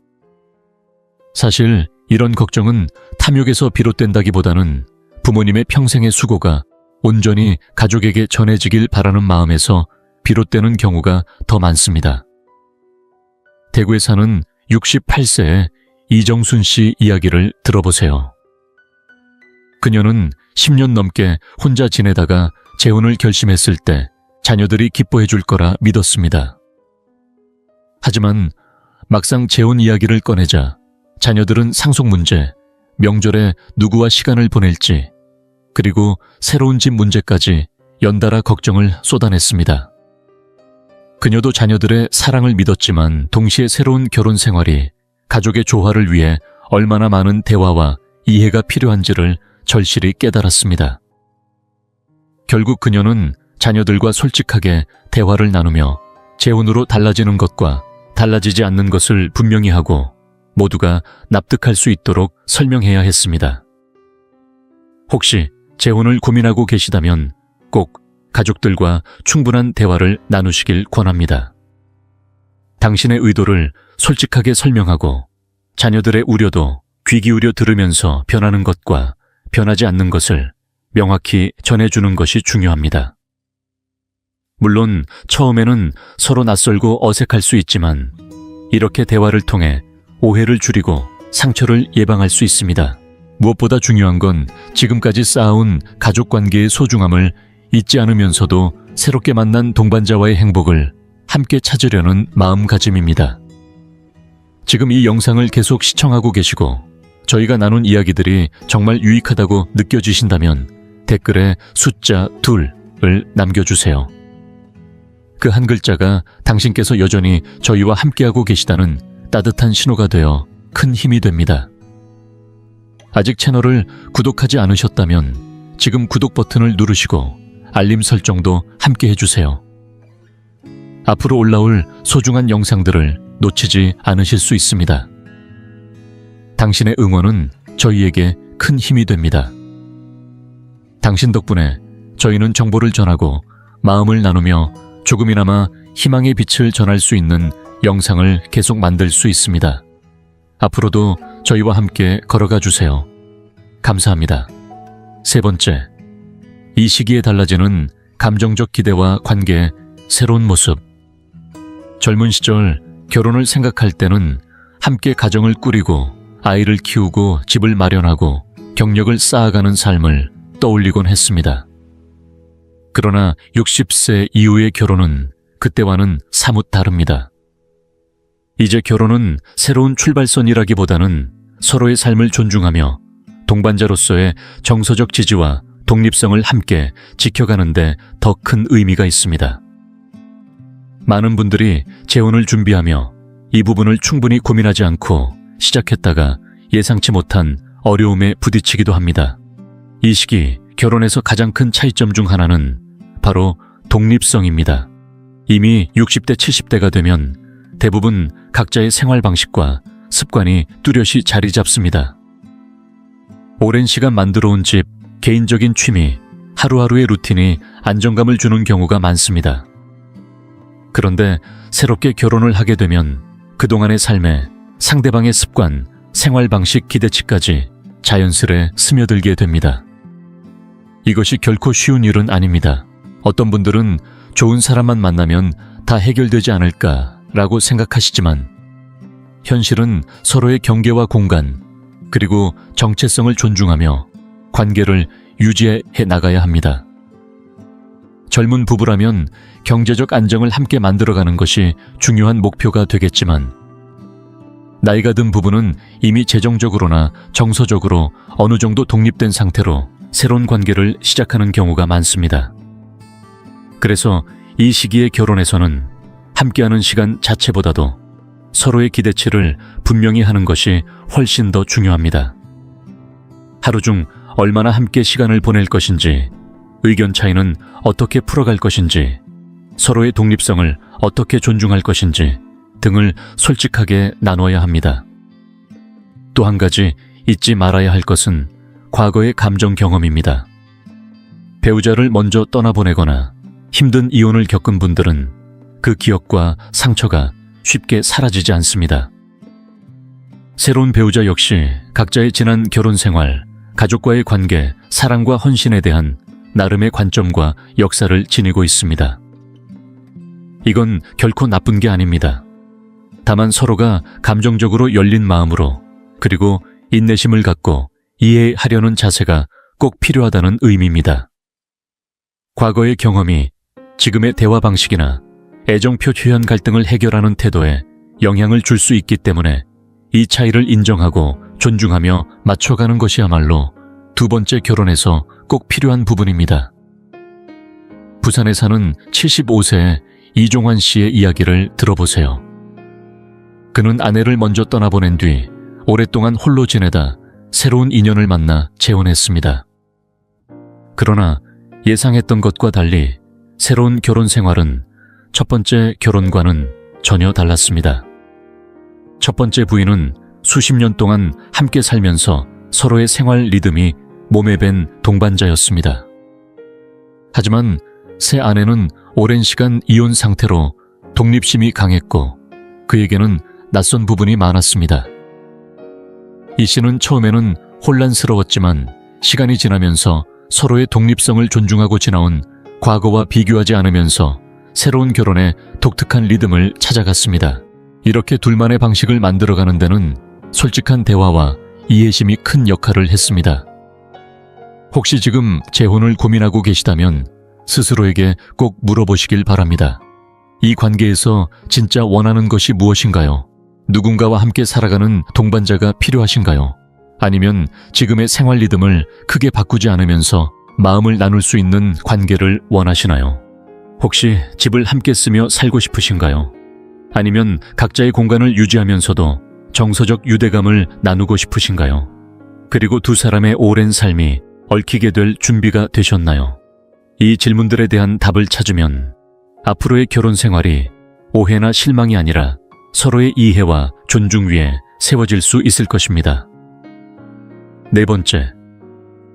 사실 이런 걱정은 탐욕에서 비롯된다기보다는 부모님의 평생의 수고가 온전히 가족에게 전해지길 바라는 마음에서 비롯되는 경우가 더 많습니다. 대구에 사는 68세의 이정순 씨 이야기를 들어보세요. 그녀는 10년 넘게 혼자 지내다가 재혼을 결심했을 때 자녀들이 기뻐해 줄 거라 믿었습니다. 하지만 막상 재혼 이야기를 꺼내자 자녀들은 상속 문제, 명절에 누구와 시간을 보낼지, 그리고 새로운 집 문제까지 연달아 걱정을 쏟아냈습니다. 그녀도 자녀들의 사랑을 믿었지만 동시에 새로운 결혼 생활이 가족의 조화를 위해 얼마나 많은 대화와 이해가 필요한지를 절실히 깨달았습니다. 결국 그녀는 자녀들과 솔직하게 대화를 나누며 재혼으로 달라지는 것과 달라지지 않는 것을 분명히 하고 모두가 납득할 수 있도록 설명해야 했습니다. 혹시 재혼을 고민하고 계시다면 꼭 가족들과 충분한 대화를 나누시길 권합니다. 당신의 의도를 솔직하게 설명하고 자녀들의 우려도 귀 기울여 들으면서 변하는 것과 변하지 않는 것을 명확히 전해주는 것이 중요합니다. 물론 처음에는 서로 낯설고 어색할 수 있지만 이렇게 대화를 통해 오해를 줄이고 상처를 예방할 수 있습니다. 무엇보다 중요한 건 지금까지 쌓아온 가족관계의 소중함을 잊지 않으면서도 새롭게 만난 동반자와의 행복을 함께 찾으려는 마음가짐입니다. 지금 이 영상을 계속 시청하고 계시고 저희가 나눈 이야기들이 정말 유익하다고 느껴지신다면 댓글에 숫자 2을 남겨주세요. 그 한 글자가 당신께서 여전히 저희와 함께하고 계시다는 따뜻한 신호가 되어 큰 힘이 됩니다. 아직 채널을 구독하지 않으셨다면 지금 구독 버튼을 누르시고 알림 설정도 함께 해주세요. 앞으로 올라올 소중한 영상들을 놓치지 않으실 수 있습니다. 당신의 응원은 저희에게 큰 힘이 됩니다. 당신 덕분에 저희는 정보를 전하고 마음을 나누며 조금이나마 희망의 빛을 전할 수 있는 영상을 계속 만들 수 있습니다. 앞으로도 저희와 함께 걸어가 주세요. 감사합니다. 세 번째, 이 시기에 달라지는 감정적 기대와 관계의 새로운 모습. 젊은 시절 결혼을 생각할 때는 함께 가정을 꾸리고 아이를 키우고 집을 마련하고 경력을 쌓아가는 삶을 떠올리곤 했습니다. 그러나 60세 이후의 결혼은 그때와는 사뭇 다릅니다. 이제 결혼은 새로운 출발선이라기보다는 서로의 삶을 존중하며 동반자로서의 정서적 지지와 독립성을 함께 지켜가는 데 더 큰 의미가 있습니다. 많은 분들이 재혼을 준비하며 이 부분을 충분히 고민하지 않고 시작했다가 예상치 못한 어려움에 부딪히기도 합니다. 이 시기 결혼에서 가장 큰 차이점 중 하나는 바로 독립성입니다. 이미 60대, 70대가 되면 대부분 각자의 생활 방식과 습관이 뚜렷이 자리 잡습니다. 오랜 시간 만들어온 집, 개인적인 취미, 하루하루의 루틴이 안정감을 주는 경우가 많습니다. 그런데 새롭게 결혼을 하게 되면 그동안의 삶에 상대방의 습관, 생활 방식 기대치까지 자연스레 스며들게 됩니다. 이것이 결코 쉬운 일은 아닙니다. 어떤 분들은 좋은 사람만 만나면 다 해결되지 않을까라고 생각하시지만 현실은 서로의 경계와 공간, 그리고 정체성을 존중하며 관계를 유지해 나가야 합니다. 젊은 부부라면 경제적 안정을 함께 만들어가는 것이 중요한 목표가 되겠지만 나이가 든 부부는 이미 재정적으로나 정서적으로 어느 정도 독립된 상태로 새로운 관계를 시작하는 경우가 많습니다. 그래서 이 시기의 결혼에서는 함께하는 시간 자체보다도 서로의 기대치를 분명히 하는 것이 훨씬 더 중요합니다. 하루 중 얼마나 함께 시간을 보낼 것인지, 의견 차이는 어떻게 풀어갈 것인지, 서로의 독립성을 어떻게 존중할 것인지 등을 솔직하게 나눠야 합니다. 또 한 가지 잊지 말아야 할 것은 과거의 감정 경험입니다. 배우자를 먼저 떠나보내거나 힘든 이혼을 겪은 분들은 그 기억과 상처가 쉽게 사라지지 않습니다. 새로운 배우자 역시 각자의 지난 결혼 생활, 가족과의 관계, 사랑과 헌신에 대한 나름의 관점과 역사를 지니고 있습니다. 이건 결코 나쁜 게 아닙니다. 다만 서로가 감정적으로 열린 마음으로 그리고 인내심을 갖고 이해하려는 자세가 꼭 필요하다는 의미입니다. 과거의 경험이 지금의 대화 방식이나 애정표 표현 갈등을 해결하는 태도에 영향을 줄 수 있기 때문에 이 차이를 인정하고 존중하며 맞춰가는 것이야말로 두 번째 결혼에서 꼭 필요한 부분입니다. 부산에 사는 75세의 이종환 씨의 이야기를 들어보세요. 그는 아내를 먼저 떠나보낸 뒤 오랫동안 홀로 지내다 새로운 인연을 만나 재혼했습니다. 그러나 예상했던 것과 달리 새로운 결혼 생활은 첫 번째 결혼과는 전혀 달랐습니다. 첫 번째 부인은 수십 년 동안 함께 살면서 서로의 생활 리듬이 몸에 밴 동반자였습니다. 하지만 새 아내는 오랜 시간 이혼 상태로 독립심이 강했고 그에게는 낯선 부분이 많았습니다. 이 씨는 처음에는 혼란스러웠지만 시간이 지나면서 서로의 독립성을 존중하고 지나온 과거와 비교하지 않으면서 새로운 결혼에 독특한 리듬을 찾아갔습니다. 이렇게 둘만의 방식을 만들어가는 데는 솔직한 대화와 이해심이 큰 역할을 했습니다. 혹시 지금 재혼을 고민하고 계시다면 스스로에게 꼭 물어보시길 바랍니다. 이 관계에서 진짜 원하는 것이 무엇인가요? 누군가와 함께 살아가는 동반자가 필요하신가요? 아니면 지금의 생활 리듬을 크게 바꾸지 않으면서 마음을 나눌 수 있는 관계를 원하시나요? 혹시 집을 함께 쓰며 살고 싶으신가요? 아니면 각자의 공간을 유지하면서도 정서적 유대감을 나누고 싶으신가요? 그리고 두 사람의 오랜 삶이 얽히게 될 준비가 되셨나요? 이 질문들에 대한 답을 찾으면 앞으로의 결혼 생활이 오해나 실망이 아니라 서로의 이해와 존중 위에 세워질 수 있을 것입니다. 네 번째,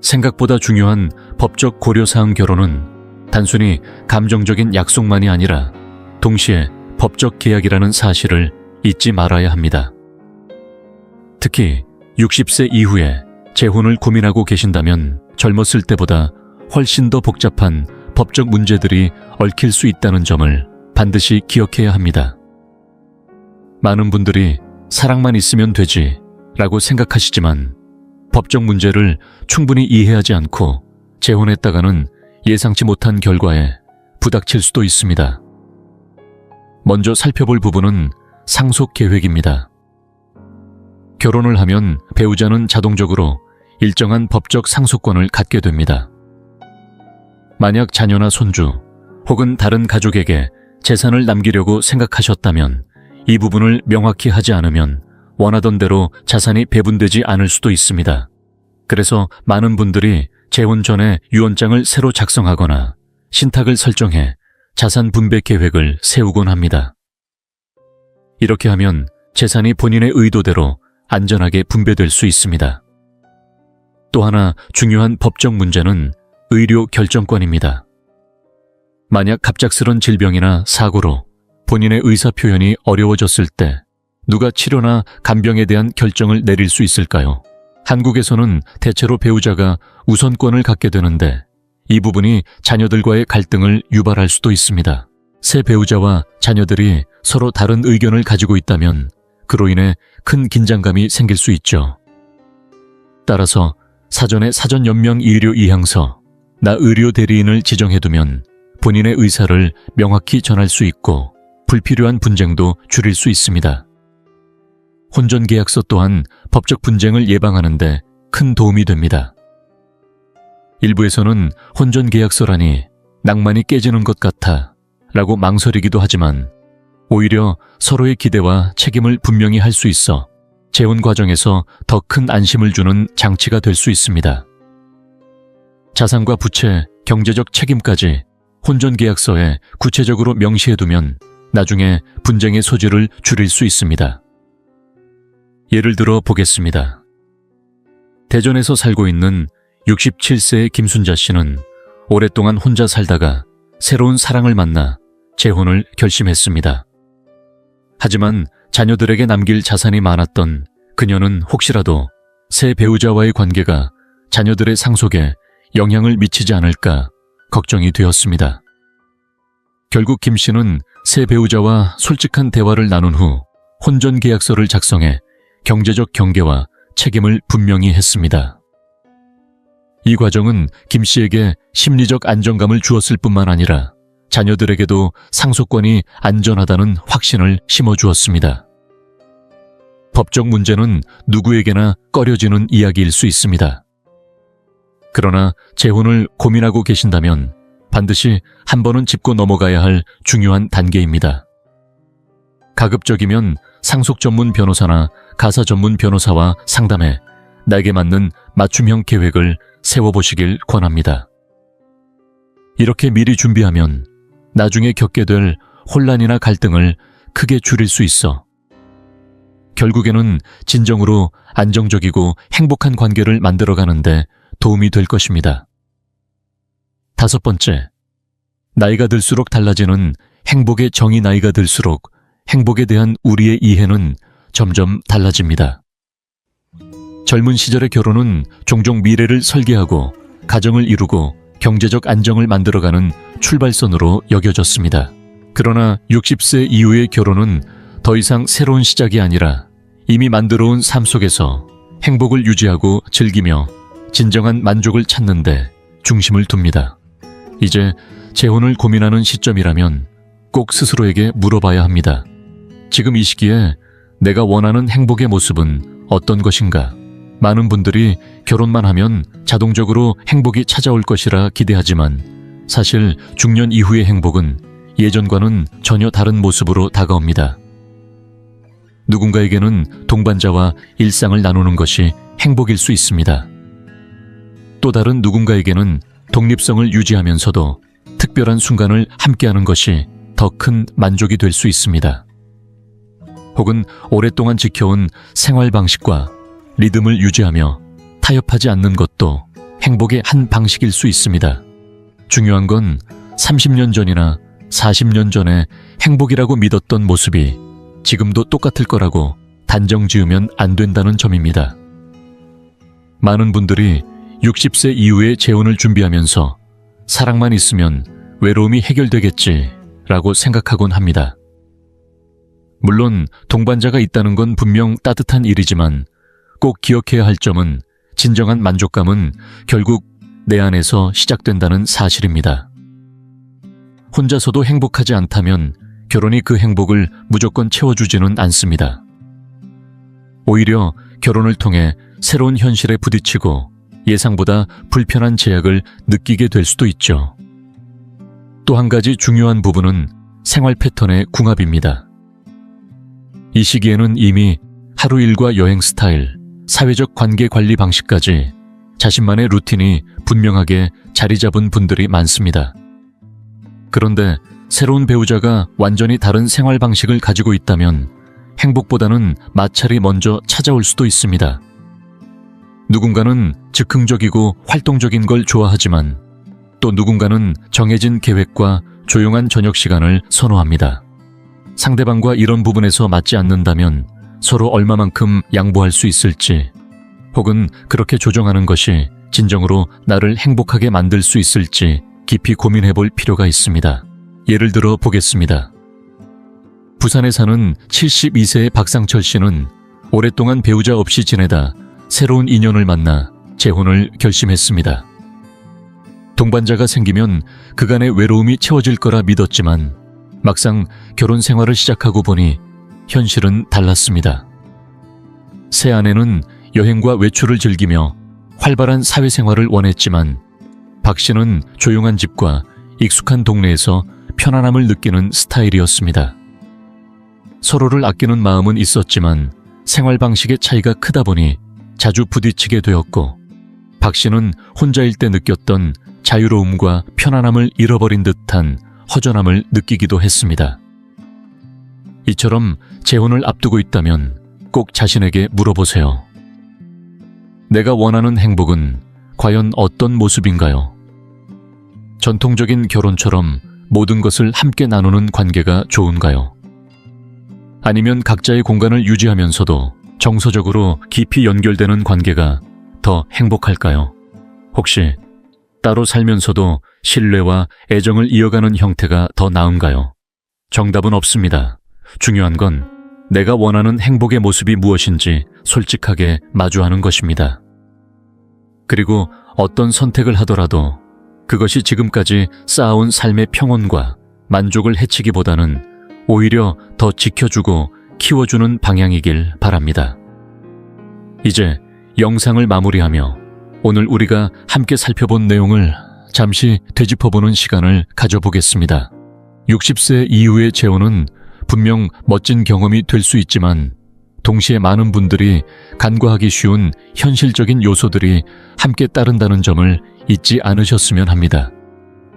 생각보다 중요한 법적 고려사항 결혼은 단순히 감정적인 약속만이 아니라 동시에 법적 계약이라는 사실을 잊지 말아야 합니다. 특히 60세 이후에 재혼을 고민하고 계신다면 젊었을 때보다 훨씬 더 복잡한 법적 문제들이 얽힐 수 있다는 점을 반드시 기억해야 합니다. 많은 분들이 사랑만 있으면 되지 라고 생각하시지만 법적 문제를 충분히 이해하지 않고 재혼했다가는 예상치 못한 결과에 부닥칠 수도 있습니다. 먼저 살펴볼 부분은 상속 계획입니다. 결혼을 하면 배우자는 자동적으로 일정한 법적 상속권을 갖게 됩니다. 만약 자녀나 손주 혹은 다른 가족에게 재산을 남기려고 생각하셨다면 이 부분을 명확히 하지 않으면 원하던 대로 자산이 배분되지 않을 수도 있습니다. 그래서 많은 분들이 재혼 전에 유언장을 새로 작성하거나 신탁을 설정해 자산 분배 계획을 세우곤 합니다. 이렇게 하면 재산이 본인의 의도대로 안전하게 분배될 수 있습니다. 또 하나 중요한 법적 문제는 의료 결정권입니다. 만약 갑작스런 질병이나 사고로 본인의 의사 표현이 어려워졌을 때 누가 치료나 간병에 대한 결정을 내릴 수 있을까요? 한국에서는 대체로 배우자가 우선권을 갖게 되는데 이 부분이 자녀들과의 갈등을 유발할 수도 있습니다. 새 배우자와 자녀들이 서로 다른 의견을 가지고 있다면 그로 인해 큰 긴장감이 생길 수 있죠. 따라서 사전에 사전연명 의료 이향서, 나 의료 대리인을 지정해두면 본인의 의사를 명확히 전할 수 있고 불필요한 분쟁도 줄일 수 있습니다. 혼전계약서 또한 법적 분쟁을 예방하는 데 큰 도움이 됩니다. 일부에서는 혼전계약서라니 낭만이 깨지는 것 같아 라고 망설이기도 하지만 오히려 서로의 기대와 책임을 분명히 할 수 있어 재혼 과정에서 더 큰 안심을 주는 장치가 될 수 있습니다. 자산과 부채, 경제적 책임까지 혼전계약서에 구체적으로 명시해두면 나중에 분쟁의 소지를 줄일 수 있습니다. 예를 들어 보겠습니다. 대전에서 살고 있는 67세의 김순자 씨는 오랫동안 혼자 살다가 새로운 사랑을 만나 재혼을 결심했습니다. 하지만 자녀들에게 남길 자산이 많았던 그녀는 혹시라도 새 배우자와의 관계가 자녀들의 상속에 영향을 미치지 않을까 걱정이 되었습니다. 결국 김 씨는 새 배우자와 솔직한 대화를 나눈 후 혼전계약서를 작성해 경제적 경계와 책임을 분명히 했습니다. 이 과정은 김 씨에게 심리적 안정감을 주었을 뿐만 아니라 자녀들에게도 상속권이 안전하다는 확신을 심어주었습니다. 법적 문제는 누구에게나 꺼려지는 이야기일 수 있습니다. 그러나 재혼을 고민하고 계신다면 반드시 한 번은 짚고 넘어가야 할 중요한 단계입니다. 가급적이면 상속 전문 변호사나 가사 전문 변호사와 상담해 나에게 맞는 맞춤형 계획을 세워보시길 권합니다. 이렇게 미리 준비하면 나중에 겪게 될 혼란이나 갈등을 크게 줄일 수 있어 결국에는 진정으로 안정적이고 행복한 관계를 만들어가는데 도움이 될 것입니다. 다섯 번째, 나이가 들수록 달라지는 행복의 정의 나이가 들수록 행복에 대한 우리의 이해는 점점 달라집니다. 젊은 시절의 결혼은 종종 미래를 설계하고 가정을 이루고 경제적 안정을 만들어가는 출발선으로 여겨졌습니다. 그러나 60세 이후의 결혼은 더 이상 새로운 시작이 아니라 이미 만들어온 삶 속에서 행복을 유지하고 즐기며 진정한 만족을 찾는 데 중심을 둡니다. 이제 재혼을 고민하는 시점이라면 꼭 스스로에게 물어봐야 합니다. 지금 이 시기에 내가 원하는 행복의 모습은 어떤 것인가? 많은 분들이 결혼만 하면 자동적으로 행복이 찾아올 것이라 기대하지만 사실 중년 이후의 행복은 예전과는 전혀 다른 모습으로 다가옵니다. 누군가에게는 동반자와 일상을 나누는 것이 행복일 수 있습니다. 또 다른 누군가에게는 독립성을 유지하면서도 특별한 순간을 함께하는 것이 더 큰 만족이 될 수 있습니다. 혹은 오랫동안 지켜온 생활 방식과 리듬을 유지하며 타협하지 않는 것도 행복의 한 방식일 수 있습니다. 중요한 건 30년 전이나 40년 전에 행복이라고 믿었던 모습이 지금도 똑같을 거라고 단정 지으면 안 된다는 점입니다. 많은 분들이 60세 이후에 재혼을 준비하면서 사랑만 있으면 외로움이 해결되겠지라고 생각하곤 합니다. 물론 동반자가 있다는 건 분명 따뜻한 일이지만 꼭 기억해야 할 점은 진정한 만족감은 결국 내 안에서 시작된다는 사실입니다. 혼자서도 행복하지 않다면 결혼이 그 행복을 무조건 채워주지는 않습니다. 오히려 결혼을 통해 새로운 현실에 부딪히고 예상보다 불편한 제약을 느끼게 될 수도 있죠. 또 한 가지 중요한 부분은 생활 패턴의 궁합입니다. 이 시기에는 이미 하루 일과 여행 스타일, 사회적 관계 관리 방식까지 자신만의 루틴이 분명하게 자리 잡은 분들이 많습니다. 그런데 새로운 배우자가 완전히 다른 생활 방식을 가지고 있다면 행복보다는 마찰이 먼저 찾아올 수도 있습니다. 누군가는 즉흥적이고 활동적인 걸 좋아하지만 또 누군가는 정해진 계획과 조용한 저녁 시간을 선호합니다. 상대방과 이런 부분에서 맞지 않는다면 서로 얼마만큼 양보할 수 있을지, 혹은 그렇게 조정하는 것이 진정으로 나를 행복하게 만들 수 있을지 깊이 고민해 볼 필요가 있습니다. 예를 들어 보겠습니다. 부산에 사는 72세의 박상철 씨는 오랫동안 배우자 없이 지내다 새로운 인연을 만나 재혼을 결심했습니다. 동반자가 생기면 그간의 외로움이 채워질 거라 믿었지만 막상 결혼 생활을 시작하고 보니 현실은 달랐습니다. 새 아내는 여행과 외출을 즐기며 활발한 사회생활을 원했지만 박 씨는 조용한 집과 익숙한 동네에서 편안함을 느끼는 스타일이었습니다. 서로를 아끼는 마음은 있었지만 생활 방식의 차이가 크다 보니 자주 부딪히게 되었고 박 씨는 혼자일 때 느꼈던 자유로움과 편안함을 잃어버린 듯한 허전함을 느끼기도 했습니다. 이처럼 재혼을 앞두고 있다면 꼭 자신에게 물어보세요. 내가 원하는 행복은 과연 어떤 모습인가요? 전통적인 결혼처럼 모든 것을 함께 나누는 관계가 좋은가요? 아니면 각자의 공간을 유지하면서도 정서적으로 깊이 연결되는 관계가 더 행복할까요? 혹시 따로 살면서도 신뢰와 애정을 이어가는 형태가 더 나은가요? 정답은 없습니다. 중요한 건 내가 원하는 행복의 모습이 무엇인지 솔직하게 마주하는 것입니다. 그리고 어떤 선택을 하더라도 그것이 지금까지 쌓아온 삶의 평온과 만족을 해치기보다는 오히려 더 지켜주고 키워주는 방향이길 바랍니다. 이제 영상을 마무리하며 오늘 우리가 함께 살펴본 내용을 잠시 되짚어보는 시간을 가져보겠습니다. 60세 이후의 재혼은 분명 멋진 경험이 될 수 있지만 동시에 많은 분들이 간과하기 쉬운 현실적인 요소들이 함께 따른다는 점을 잊지 않으셨으면 합니다.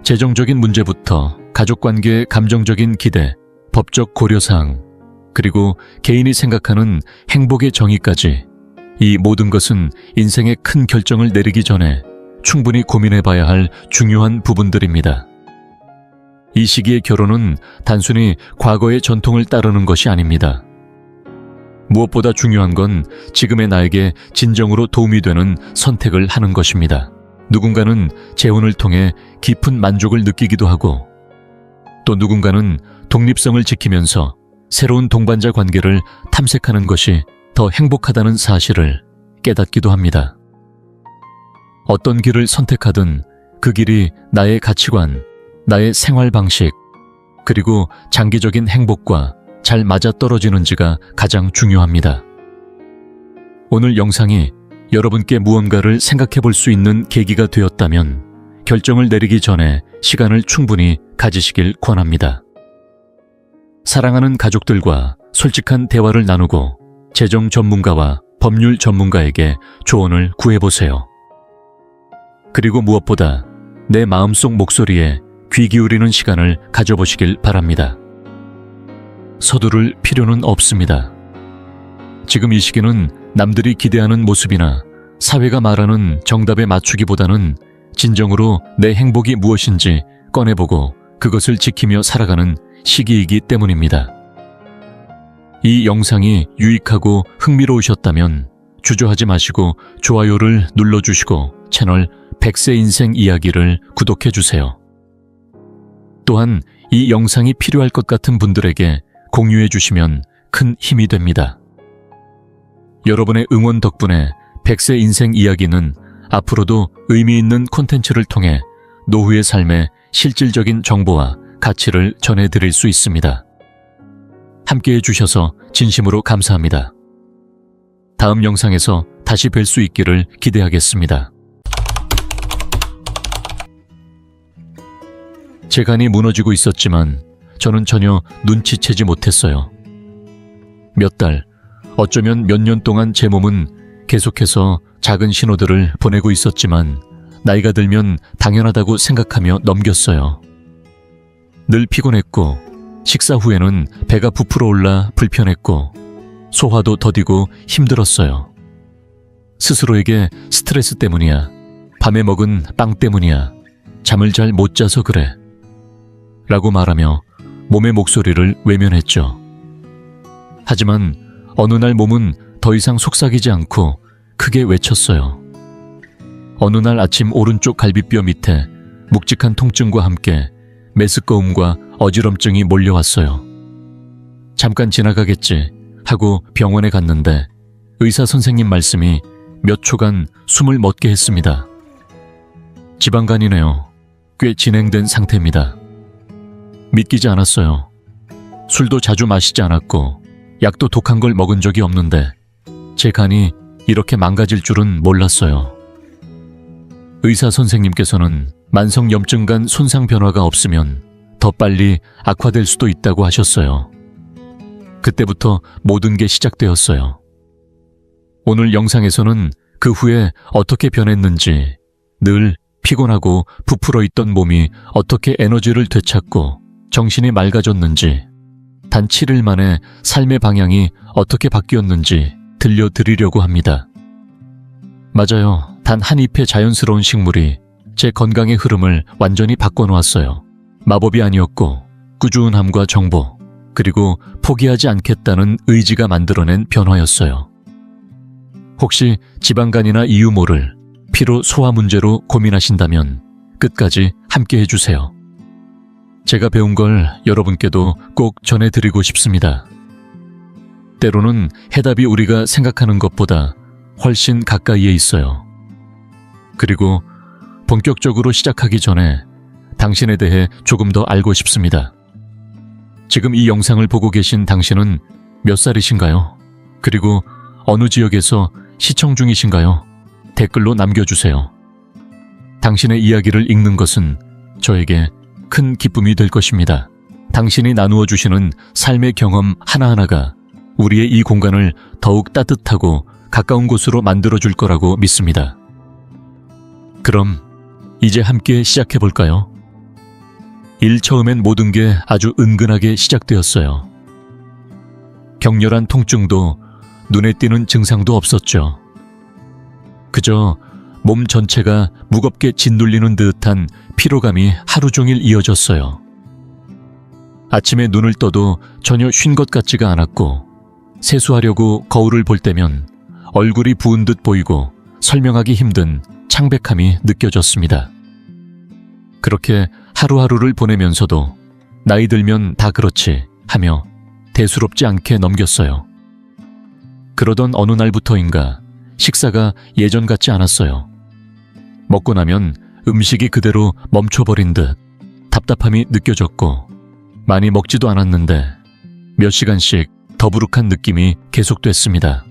재정적인 문제부터 가족관계의 감정적인 기대, 법적 고려사항, 그리고 개인이 생각하는 행복의 정의까지 이 모든 것은 인생의 큰 결정을 내리기 전에 충분히 고민해봐야 할 중요한 부분들입니다. 이 시기의 결혼은 단순히 과거의 전통을 따르는 것이 아닙니다. 무엇보다 중요한 건 지금의 나에게 진정으로 도움이 되는 선택을 하는 것입니다. 누군가는 재혼을 통해 깊은 만족을 느끼기도 하고, 또 누군가는 독립성을 지키면서 새로운 동반자 관계를 탐색하는 것이 더 행복하다는 사실을 깨닫기도 합니다. 어떤 길을 선택하든 그 길이 나의 가치관, 나의 생활 방식, 그리고 장기적인 행복과 잘 맞아떨어지는지가 가장 중요합니다. 오늘 영상이 여러분께 무언가를 생각해 볼 수 있는 계기가 되었다면 결정을 내리기 전에 시간을 충분히 가지시길 권합니다. 사랑하는 가족들과 솔직한 대화를 나누고 재정 전문가와 법률 전문가에게 조언을 구해보세요. 그리고 무엇보다 내 마음속 목소리에 귀 기울이는 시간을 가져보시길 바랍니다. 서두를 필요는 없습니다. 지금 이 시기는 남들이 기대하는 모습이나 사회가 말하는 정답에 맞추기보다는 진정으로 내 행복이 무엇인지 꺼내보고 그것을 지키며 살아가는 시기이기 때문입니다. 이 영상이 유익하고 흥미로우셨다면 주저하지 마시고 좋아요를 눌러주시고 채널 100세 인생 이야기를 구독해주세요. 또한 이 영상이 필요할 것 같은 분들에게 공유해 주시면 큰 힘이 됩니다. 여러분의 응원 덕분에 100세 인생 이야기는 앞으로도 의미 있는 콘텐츠를 통해 노후의 삶에 실질적인 정보와 가치를 전해드릴 수 있습니다. 함께해 주셔서 진심으로 감사합니다. 다음 영상에서 다시 뵐 수 있기를 기대하겠습니다. 제 간이 무너지고 있었지만 저는 전혀 눈치채지 못했어요. 몇 달, 어쩌면 몇 년 동안 제 몸은 계속해서 작은 신호들을 보내고 있었지만 나이가 들면 당연하다고 생각하며 넘겼어요. 늘 피곤했고 식사 후에는 배가 부풀어 올라 불편했고 소화도 더디고 힘들었어요. 스스로에게 스트레스 때문이야, 밤에 먹은 빵 때문이야, 잠을 잘 못 자서 그래 라고 말하며 몸의 목소리를 외면했죠. 하지만 어느 날 몸은 더 이상 속삭이지 않고 크게 외쳤어요. 어느 날 아침 오른쪽 갈비뼈 밑에 묵직한 통증과 함께 메스꺼움과 어지럼증이 몰려왔어요. 잠깐 지나가겠지 하고 병원에 갔는데 의사 선생님 말씀이 몇 초간 숨을 멎게 했습니다. 지방간이네요. 꽤 진행된 상태입니다. 믿기지 않았어요. 술도 자주 마시지 않았고 약도 독한 걸 먹은 적이 없는데 제 간이 이렇게 망가질 줄은 몰랐어요. 의사 선생님께서는 만성염증간 손상 변화가 없으면 더 빨리 악화될 수도 있다고 하셨어요. 그때부터 모든 게 시작되었어요. 오늘 영상에서는 그 후에 어떻게 변했는지, 늘 피곤하고 부풀어 있던 몸이 어떻게 에너지를 되찾고 정신이 맑아졌는지, 단 7일 만에 삶의 방향이 어떻게 바뀌었는지 들려드리려고 합니다. 맞아요. 단 한 잎의 자연스러운 식물이 제 건강의 흐름을 완전히 바꿔놓았어요. 마법이 아니었고 꾸준함과 정보, 그리고 포기하지 않겠다는 의지가 만들어낸 변화였어요. 혹시 지방간이나 이유 모를 피로 소화 문제로 고민하신다면 끝까지 함께 해주세요. 제가 배운 걸 여러분께도 꼭 전해드리고 싶습니다. 때로는 해답이 우리가 생각하는 것보다 훨씬 가까이에 있어요. 그리고 본격적으로 시작하기 전에 당신에 대해 조금 더 알고 싶습니다. 지금 이 영상을 보고 계신 당신은 몇 살이신가요? 그리고 어느 지역에서 시청 중이신가요? 댓글로 남겨주세요. 당신의 이야기를 읽는 것은 저에게 큰 기쁨이 될 것입니다. 당신이 나누어 주시는 삶의 경험 하나하나가 우리의 이 공간을 더욱 따뜻하고 가까운 곳으로 만들어줄 거라고 믿습니다. 그럼 이제 함께 시작해볼까요? 일 처음엔 모든 게 아주 은근하게 시작되었어요. 격렬한 통증도 눈에 띄는 증상도 없었죠. 그저 몸 전체가 무겁게 짓눌리는 듯한 피로감이 하루 종일 이어졌어요. 아침에 눈을 떠도 전혀 쉰 것 같지가 않았고 세수하려고 거울을 볼 때면 얼굴이 부은 듯 보이고 설명하기 힘든 창백함이 느껴졌습니다. 그렇게 하루하루를 보내면서도 나이 들면 다 그렇지 하며 대수롭지 않게 넘겼어요. 그러던 어느 날부터인가 식사가 예전 같지 않았어요. 먹고 나면 음식이 그대로 멈춰버린 듯 답답함이 느껴졌고 많이 먹지도 않았는데 몇 시간씩 더부룩한 느낌이 계속됐습니다.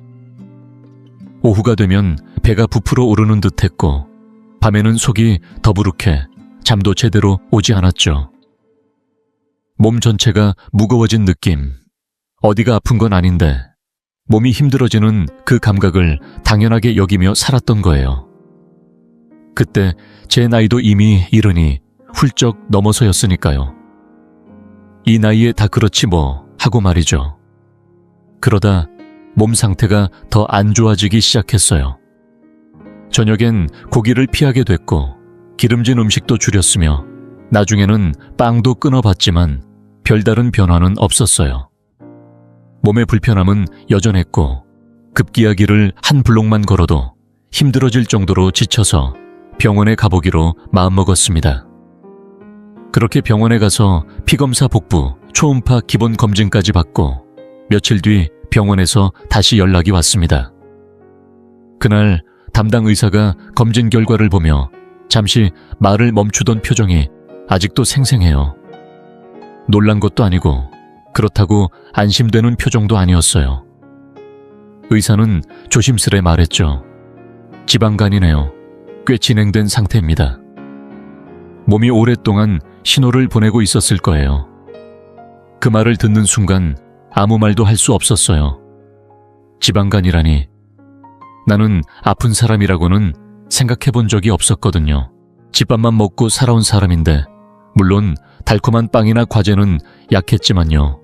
오후가 되면 배가 부풀어 오르는 듯 했고 밤에는 속이 더부룩해 잠도 제대로 오지 않았죠. 몸 전체가 무거워진 느낌. 어디가 아픈 건 아닌데 몸이 힘들어지는 그 감각을 당연하게 여기며 살았던 거예요. 그때 제 나이도 이미 70이 훌쩍 넘어서였으니까요. 이 나이에 다 그렇지 뭐 하고 말이죠. 그러다 몸 상태가 더 안 좋아지기 시작했어요. 저녁엔 고기를 피하게 됐고 기름진 음식도 줄였으며 나중에는 빵도 끊어봤지만 별다른 변화는 없었어요. 몸의 불편함은 여전했고 급기야기를 한 블록만 걸어도 힘들어질 정도로 지쳐서 병원에 가보기로 마음먹었습니다. 그렇게 병원에 가서 피검사 복부, 초음파 기본 검진까지 받고 며칠 뒤 병원에서 다시 연락이 왔습니다. 그날 담당 의사가 검진 결과를 보며 잠시 말을 멈추던 표정이 아직도 생생해요. 놀란 것도 아니고 그렇다고 안심되는 표정도 아니었어요. 의사는 조심스레 말했죠. 지방간이네요. 꽤 진행된 상태입니다. 몸이 오랫동안 신호를 보내고 있었을 거예요. 그 말을 듣는 순간 아무 말도 할 수 없었어요. 지방간이라니. 나는 아픈 사람이라고는 생각해 본 적이 없었거든요. 집밥만 먹고 살아온 사람인데 물론 달콤한 빵이나 과제는 약했지만요.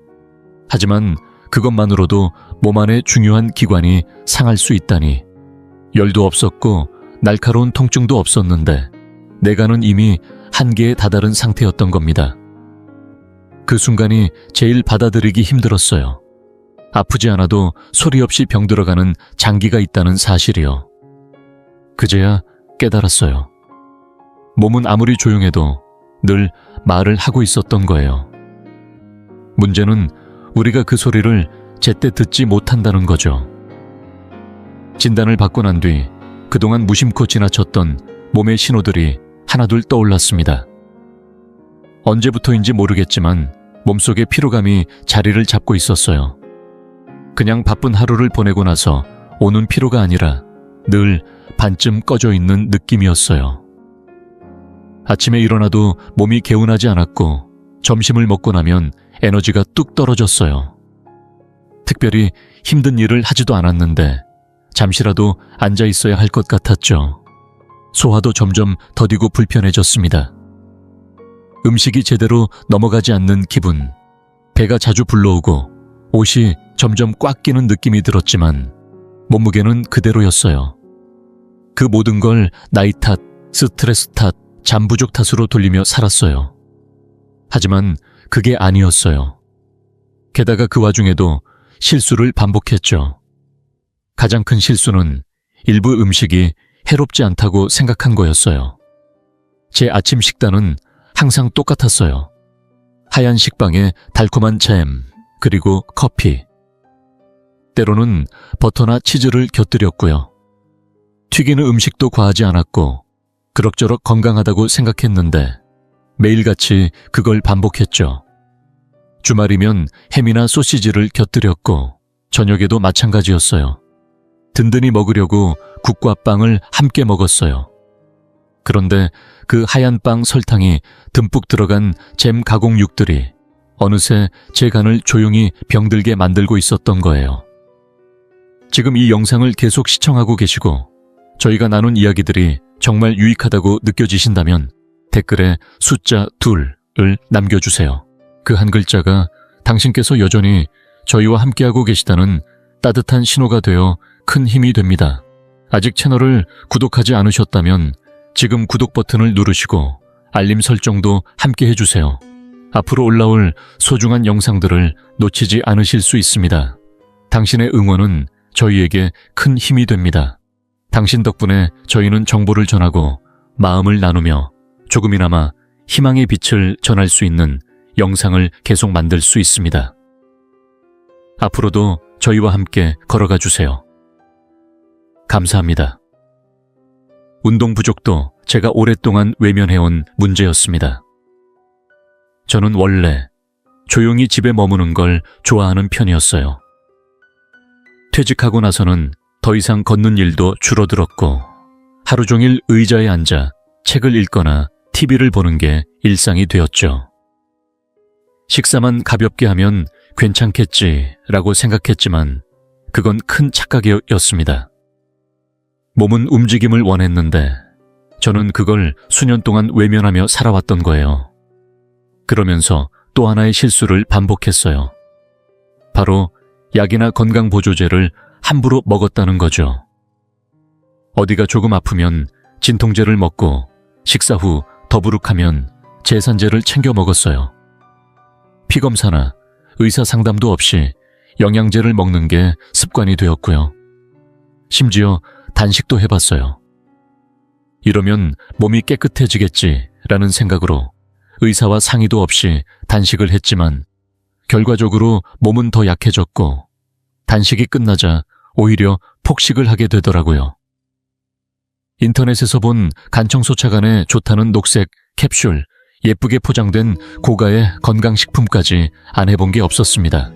하지만 그것만으로도 몸 안의 중요한 기관이 상할 수 있다니. 열도 없었고 날카로운 통증도 없었는데 내가는 이미 한계에 다다른 상태였던 겁니다. 그 순간이 제일 받아들이기 힘들었어요. 아프지 않아도 소리 없이 병들어가는 장기가 있다는 사실이요. 그제야 깨달았어요. 몸은 아무리 조용해도 늘 말을 하고 있었던 거예요. 문제는 우리가 그 소리를 제때 듣지 못한다는 거죠. 진단을 받고 난 뒤 그동안 무심코 지나쳤던 몸의 신호들이 하나둘 떠올랐습니다. 언제부터인지 모르겠지만 몸속의 피로감이 자리를 잡고 있었어요. 그냥 바쁜 하루를 보내고 나서 오는 피로가 아니라 늘 반쯤 꺼져 있는 느낌이었어요. 아침에 일어나도 몸이 개운하지 않았고 점심을 먹고 나면 에너지가 뚝 떨어졌어요. 특별히 힘든 일을 하지도 않았는데 잠시라도 앉아 있어야 할 것 같았죠. 소화도 점점 더디고 불편해졌습니다. 음식이 제대로 넘어가지 않는 기분, 배가 자주 불러오고 옷이 점점 꽉 끼는 느낌이 들었지만 몸무게는 그대로였어요. 그 모든 걸 나이 탓, 스트레스 탓, 잠 부족 탓으로 돌리며 살았어요. 하지만 그게 아니었어요. 게다가 그 와중에도 실수를 반복했죠. 가장 큰 실수는 일부 음식이 해롭지 않다고 생각한 거였어요. 제 아침 식단은 항상 똑같았어요. 하얀 식빵에 달콤한 잼, 그리고 커피. 때로는 버터나 치즈를 곁들였고요. 튀기는 음식도 과하지 않았고 그럭저럭 건강하다고 생각했는데 매일같이 그걸 반복했죠. 주말이면 햄이나 소시지를 곁들였고 저녁에도 마찬가지였어요. 든든히 먹으려고 국과 빵을 함께 먹었어요. 그런데 그 하얀 빵 설탕이 듬뿍 들어간 잼 가공육들이 어느새 제 간을 조용히 병들게 만들고 있었던 거예요. 지금 이 영상을 계속 시청하고 계시고 저희가 나눈 이야기들이 정말 유익하다고 느껴지신다면 댓글에 숫자 2을 남겨주세요. 그 한 글자가 당신께서 여전히 저희와 함께하고 계시다는 따뜻한 신호가 되어 큰 힘이 됩니다. 아직 채널을 구독하지 않으셨다면 지금 구독 버튼을 누르시고 알림 설정도 함께 해주세요. 앞으로 올라올 소중한 영상들을 놓치지 않으실 수 있습니다. 당신의 응원은 저희에게 큰 힘이 됩니다. 당신 덕분에 저희는 정보를 전하고 마음을 나누며 조금이나마 희망의 빛을 전할 수 있는 영상을 계속 만들 수 있습니다. 앞으로도 저희와 함께 걸어가 주세요. 감사합니다. 운동 부족도 제가 오랫동안 외면해온 문제였습니다. 저는 원래 조용히 집에 머무는 걸 좋아하는 편이었어요. 퇴직하고 나서는 더 이상 걷는 일도 줄어들었고 하루 종일 의자에 앉아 책을 읽거나 TV를 보는 게 일상이 되었죠. 식사만 가볍게 하면 괜찮겠지라고 생각했지만 그건 큰 착각이었습니다. 몸은 움직임을 원했는데 저는 그걸 수년 동안 외면하며 살아왔던 거예요. 그러면서 또 하나의 실수를 반복했어요. 바로 약이나 건강보조제를 함부로 먹었다는 거죠. 어디가 조금 아프면 진통제를 먹고 식사 후 더부룩하면 제산제를 챙겨 먹었어요. 피검사나 의사 상담도 없이 영양제를 먹는 게 습관이 되었고요. 심지어 단식도 해봤어요. 이러면 몸이 깨끗해지겠지라는 생각으로 의사와 상의도 없이 단식을 했지만 결과적으로 몸은 더 약해졌고 단식이 끝나자 오히려 폭식을 하게 되더라고요. 인터넷에서 본 간청소차간에 좋다는 녹색 캡슐, 예쁘게 포장된 고가의 건강식품까지 안 해본 게 없었습니다.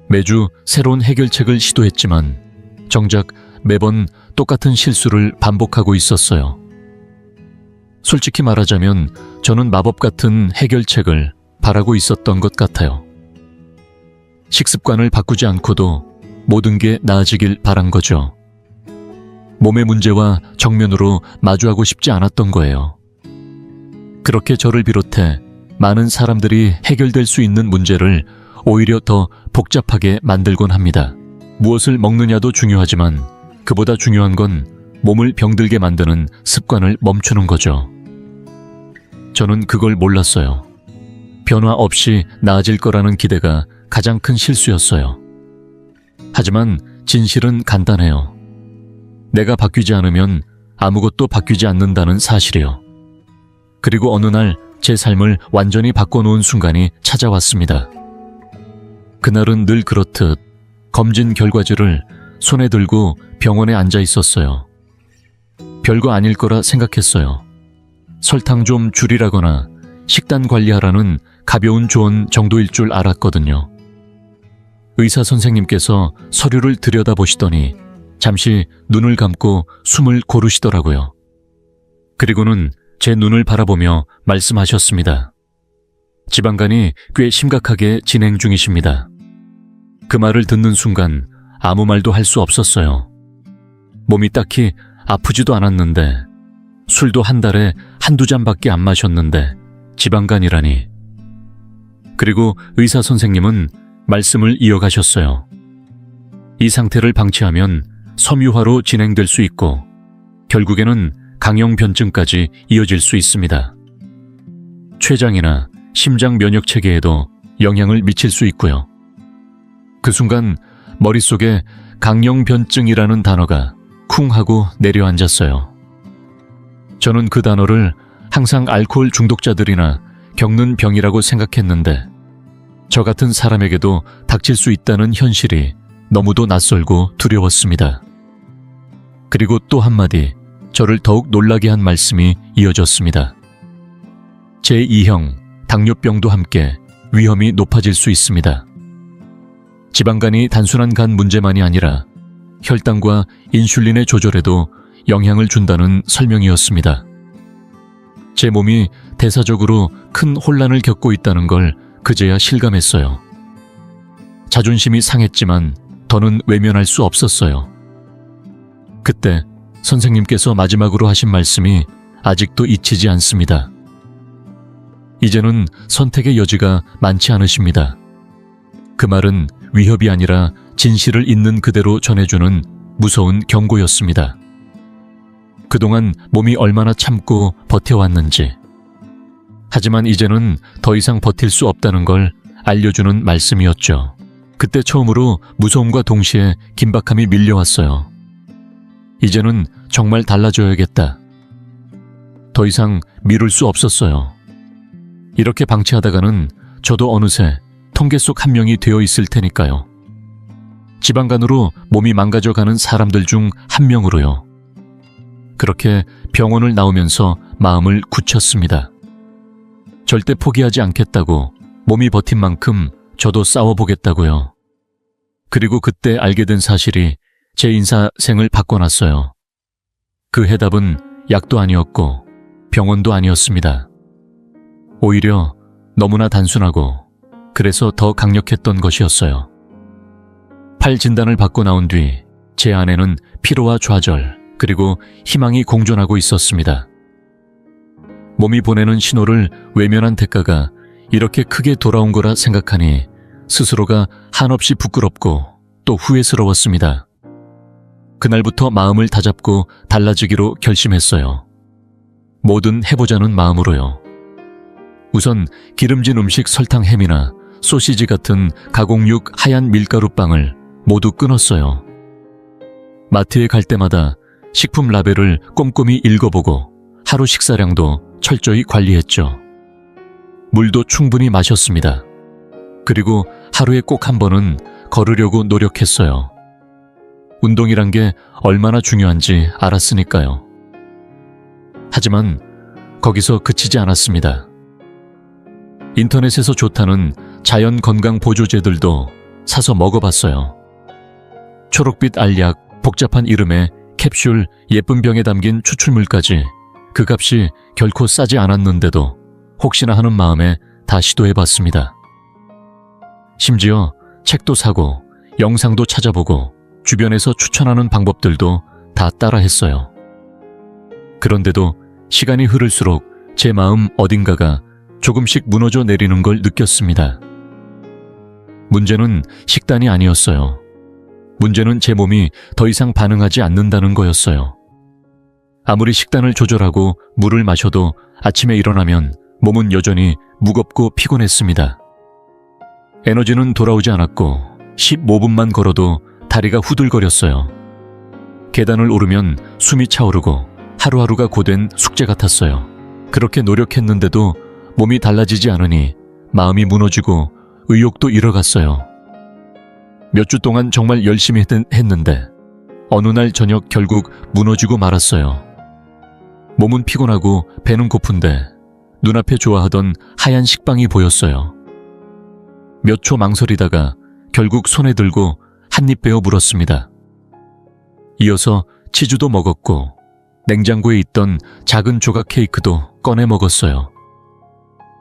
매주 새로운 해결책을 시도했지만 정작 매번 똑같은 실수를 반복하고 있었어요. 솔직히 말하자면 저는 마법 같은 해결책을 바라고 있었던 것 같아요. 식습관을 바꾸지 않고도 모든 게 나아지길 바란 거죠. 몸의 문제와 정면으로 마주하고 싶지 않았던 거예요. 그렇게 저를 비롯해 많은 사람들이 해결될 수 있는 문제를 오히려 더 복잡하게 만들곤 합니다. 무엇을 먹느냐도 중요하지만 그보다 중요한 건 몸을 병들게 만드는 습관을 멈추는 거죠. 저는 그걸 몰랐어요. 변화 없이 나아질 거라는 기대가 가장 큰 실수였어요. 하지만 진실은 간단해요. 내가 바뀌지 않으면 아무것도 바뀌지 않는다는 사실이요. 그리고 어느 날 제 삶을 완전히 바꿔놓은 순간이 찾아왔습니다. 그날은 늘 그렇듯 검진 결과지를 손에 들고 병원에 앉아 있었어요. 별거 아닐 거라 생각했어요. 설탕 좀 줄이라거나 식단 관리하라는 가벼운 조언 정도일 줄 알았거든요. 의사 선생님께서 서류를 들여다보시더니 잠시 눈을 감고 숨을 고르시더라고요. 그리고는 제 눈을 바라보며 말씀하셨습니다. 지방간이 꽤 심각하게 진행 중이십니다. 그 말을 듣는 순간 아무 말도 할 수 없었어요. 몸이 딱히 아프지도 않았는데 술도 한 달에 한두 잔밖에 안 마셨는데 지방간이라니. 그리고 의사 선생님은 말씀을 이어가셨어요. 이 상태를 방치하면 섬유화로 진행될 수 있고 결국에는 강형변증까지 이어질 수 있습니다. 췌장이나 심장 면역 체계에도 영향을 미칠 수 있고요. 그 순간 머릿속에 강형변증이라는 단어가 쿵 하고 내려앉았어요. 저는 그 단어를 항상 알코올 중독자들이나 겪는 병이라고 생각했는데 저 같은 사람에게도 닥칠 수 있다는 현실이 너무도 낯설고 두려웠습니다. 그리고 또 한마디 저를 더욱 놀라게 한 말씀이 이어졌습니다. 제2형 당뇨병도 함께 위험이 높아질 수 있습니다. 지방간이 단순한 간 문제만이 아니라 혈당과 인슐린의 조절에도 영향을 준다는 설명이었습니다. 제 몸이 대사적으로 큰 혼란을 겪고 있다는 걸 그제야 실감했어요. 자존심이 상했지만 더는 외면할 수 없었어요. 그때 선생님께서 마지막으로 하신 말씀이 아직도 잊히지 않습니다. 이제는 선택의 여지가 많지 않으십니다. 그 말은 위협이 아니라 진실을 있는 그대로 전해주는 무서운 하지만 이제는 더 이상 버틸 수 없다는 걸 알려주는 말씀이었죠. 그때 처음으로 무서움과 동시에 긴박함이 밀려왔어요. 이제는 정말 달라져야겠다. 더 이상 미룰 수 없었어요. 이렇게 방치하다가는 저도 어느새 통계 속 한 명이 되어 있을 테니까요. 지방간으로 몸이 망가져가는 사람들 중 한 명으로요. 그렇게 병원을 나오면서 마음을 굳혔습니다. 절대 포기하지 않겠다고, 몸이 버틴 만큼 저도 싸워보겠다고요. 그리고 그때 알게 된 사실이 제 인생을 바꿔놨어요. 그 해답은 약도 아니었고 병원도 아니었습니다. 오히려 너무나 단순하고 그래서 더 강력했던 것이었어요. 팔 진단을 받고 나온 뒤 제 안에는 피로와 좌절 그리고 희망이 공존하고 있었습니다. 몸이 보내는 신호를 외면한 대가가 이렇게 크게 돌아온 거라 생각하니 스스로가 한없이 부끄럽고 또 후회스러웠습니다. 그날부터 마음을 다잡고 달라지기로 결심했어요. 뭐든 해보자는 마음으로요. 우선 기름진 음식 설탕 햄이나 소시지 같은 가공육 하얀 밀가루빵을 모두 끊었어요. 마트에 갈 때마다 식품 라벨을 꼼꼼히 읽어보고 하루 식사량도 철저히 관리했죠. 물도 충분히 마셨습니다. 그리고 하루에 꼭 한 번은 걸으려고 노력했어요. 운동이란 게 얼마나 중요한지 알았으니까요. 하지만 거기서 그치지 않았습니다. 인터넷에서 좋다는 자연 건강 보조제들도 사서 먹어봤어요. 초록빛 알약, 복잡한 이름의 캡슐, 예쁜 병에 담긴 추출물까지 그 값이 결코 싸지 않았는데도 혹시나 하는 마음에 다 시도해봤습니다. 심지어 책도 사고 영상도 찾아보고 주변에서 추천하는 방법들도 다 따라했어요. 그런데도 시간이 흐를수록 제 마음 어딘가가 조금씩 무너져 내리는 걸 느꼈습니다. 문제는 식단이 아니었어요. 문제는 제 몸이 더 이상 반응하지 않는다는 거였어요. 아무리 식단을 조절하고 물을 마셔도 아침에 일어나면 몸은 여전히 무겁고 피곤했습니다. 에너지는 돌아오지 않았고 15분만 걸어도 다리가 후들거렸어요. 계단을 오르면 숨이 차오르고 하루하루가 고된 숙제 같았어요. 그렇게 노력했는데도 몸이 달라지지 않으니 마음이 무너지고 의욕도 잃어갔어요. 몇 주 동안 정말 열심히 했는데 어느 날 저녁 결국 무너지고 말았어요. 몸은 피곤하고 배는 고픈데 눈앞에 좋아하던 하얀 식빵이 보였어요. 몇 초 망설이다가 결국 손에 들고 한 입 베어 물었습니다. 이어서 치즈도 먹었고 냉장고에 있던 작은 조각 케이크도 꺼내 먹었어요.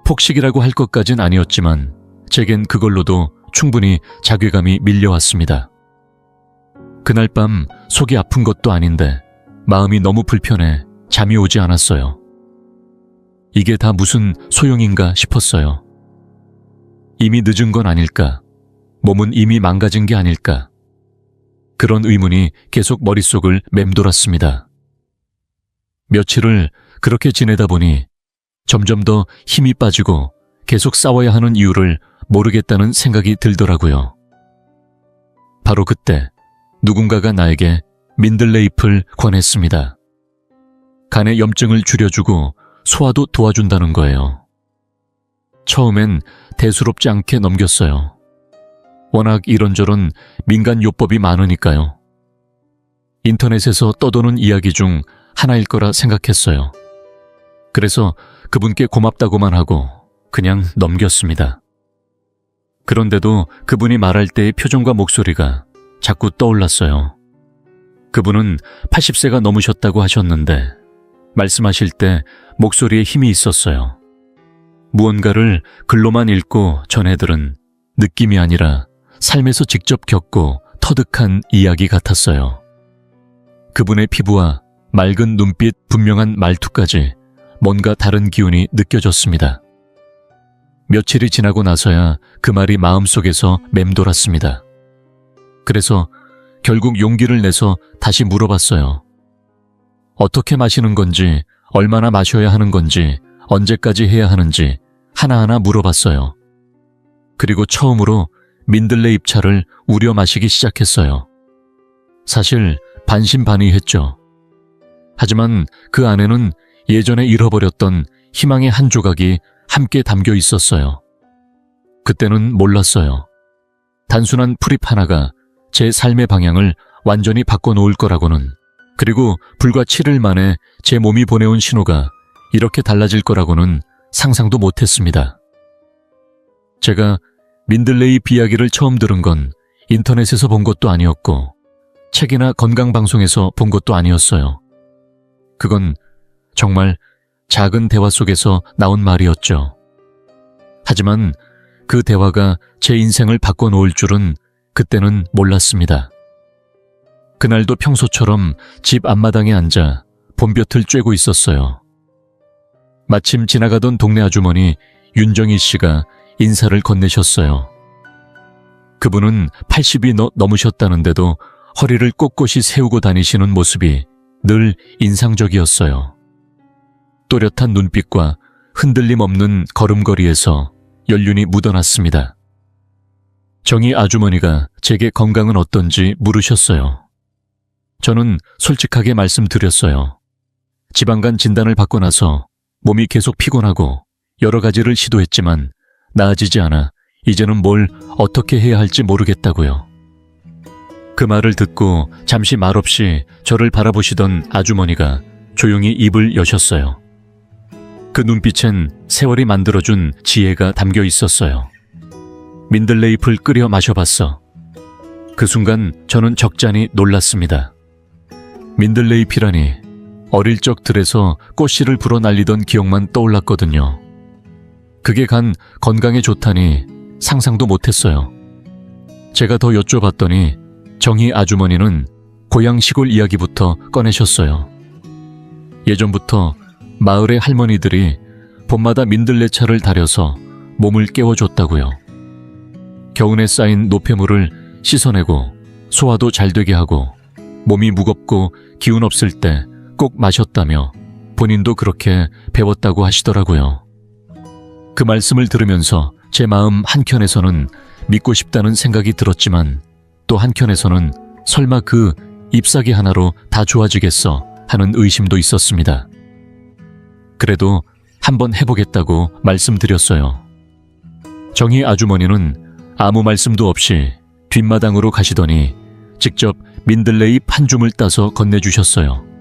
폭식이라고 할 것까진 아니었지만 제겐 그걸로도 충분히 자괴감이 밀려왔습니다. 그날 밤 속이 아픈 것도 아닌데 마음이 너무 불편해 잠이 오지 않았어요. 이게 다 무슨 소용인가 싶었어요. 이미 늦은 건 아닐까? 몸은 이미 망가진 게 아닐까? 그런 의문이 계속 머릿속을 맴돌았습니다. 며칠을 그렇게 지내다 보니 점점 더 힘이 빠지고 계속 싸워야 하는 이유를 모르겠다는 생각이 들더라고요. 바로 그때 누군가가 나에게 민들레 잎을 권했습니다. 간의 염증을 줄여주고 소화도 도와준다는 거예요. 처음엔 대수롭지 않게 넘겼어요. 워낙 이런저런 민간요법이 많으니까요. 인터넷에서 떠도는 이야기 중 하나일 거라 생각했어요. 그래서 그분께 고맙다고만 하고 그냥 넘겼습니다. 그런데도 그분이 말할 때의 표정과 목소리가 자꾸 떠올랐어요. 그분은 80세가 넘으셨다고 하셨는데 말씀하실 때 목소리에 힘이 있었어요. 무언가를 글로만 읽고 전해들은 느낌이 아니라 삶에서 직접 겪고 터득한 이야기 같았어요. 그분의 피부와 맑은 눈빛, 분명한 말투까지 뭔가 다른 기운이 느껴졌습니다. 며칠이 지나고 나서야 그 말이 마음속에서 맴돌았습니다. 그래서 결국 용기를 내서 다시 물어봤어요. 어떻게 마시는 건지, 얼마나 마셔야 하는 건지 언제까지 해야 하는지 하나하나 물어봤어요. 그리고 처음으로 민들레 잎차를 우려 마시기 시작했어요. 사실 반신반의했죠. 하지만 그 안에는 예전에 잃어버렸던 희망의 한 조각이 함께 담겨 있었어요. 그때는 몰랐어요. 단순한 풀잎 하나가 제 삶의 방향을 완전히 바꿔놓을 거라고는, 그리고 불과 7일 만에 제 몸이 보내온 신호가 이렇게 달라질 거라고는 상상도 못했습니다. 제가 민들레잎 이야기를 처음 들은 건 인터넷에서 본 것도 아니었고 책이나 건강방송에서 본 것도 아니었어요. 그건 정말 작은 대화 속에서 나온 말이었죠. 하지만 그 대화가 제 인생을 바꿔놓을 줄은 그때는 몰랐습니다. 그날도 평소처럼 집 앞마당에 앉아 봄볕을 쬐고 있었어요. 마침 지나가던 동네 아주머니 윤정희 씨가 인사를 건네셨어요. 그분은 80이 넘으셨다는데도 허리를 꼿꼿이 세우고 다니시는 모습이 늘 인상적이었어요. 또렷한 눈빛과 흔들림 없는 걸음걸이에서 연륜이 묻어났습니다. 정희 아주머니가 제게 건강은 어떤지 물으셨어요. 저는 솔직하게 말씀드렸어요. 지방간 진단을 받고 나서 몸이 계속 피곤하고 여러 가지를 시도했지만 나아지지 않아 이제는 뭘 어떻게 해야 할지 모르겠다고요. 그 말을 듣고 잠시 말없이 저를 바라보시던 아주머니가 조용히 입을 여셨어요. 그 눈빛엔 세월이 만들어준 지혜가 담겨 있었어요. 민들레잎을 끓여 마셔봤어. 그 순간 저는 적잖이 놀랐습니다. 민들레잎이라니, 어릴 적 들에서 꽃씨를 불어 날리던 기억만 떠올랐거든요. 그게 간 건강에 좋다니 상상도 못했어요. 제가 더 여쭤봤더니 정희 아주머니는 고향 시골 이야기부터 꺼내셨어요. 예전부터 마을의 할머니들이 봄마다 민들레차를 다려서 몸을 깨워줬다고요. 겨우내 쌓인 노폐물을 씻어내고 소화도 잘 되게 하고 몸이 무겁고 기운 없을 때 꼭 마셨다며 본인도 그렇게 배웠다고 하시더라고요. 그 말씀을 들으면서 제 마음 한켠에서는 믿고 싶다는 생각이 들었지만 또 한켠에서는 설마 그 잎사귀 하나로 다 좋아지겠어 하는 의심도 있었습니다. 그래도 한번 해보겠다고 말씀드렸어요. 정희 아주머니는 아무 말씀도 없이 뒷마당으로 가시더니 직접 민들레잎 한 줌을 따서 건네주셨어요.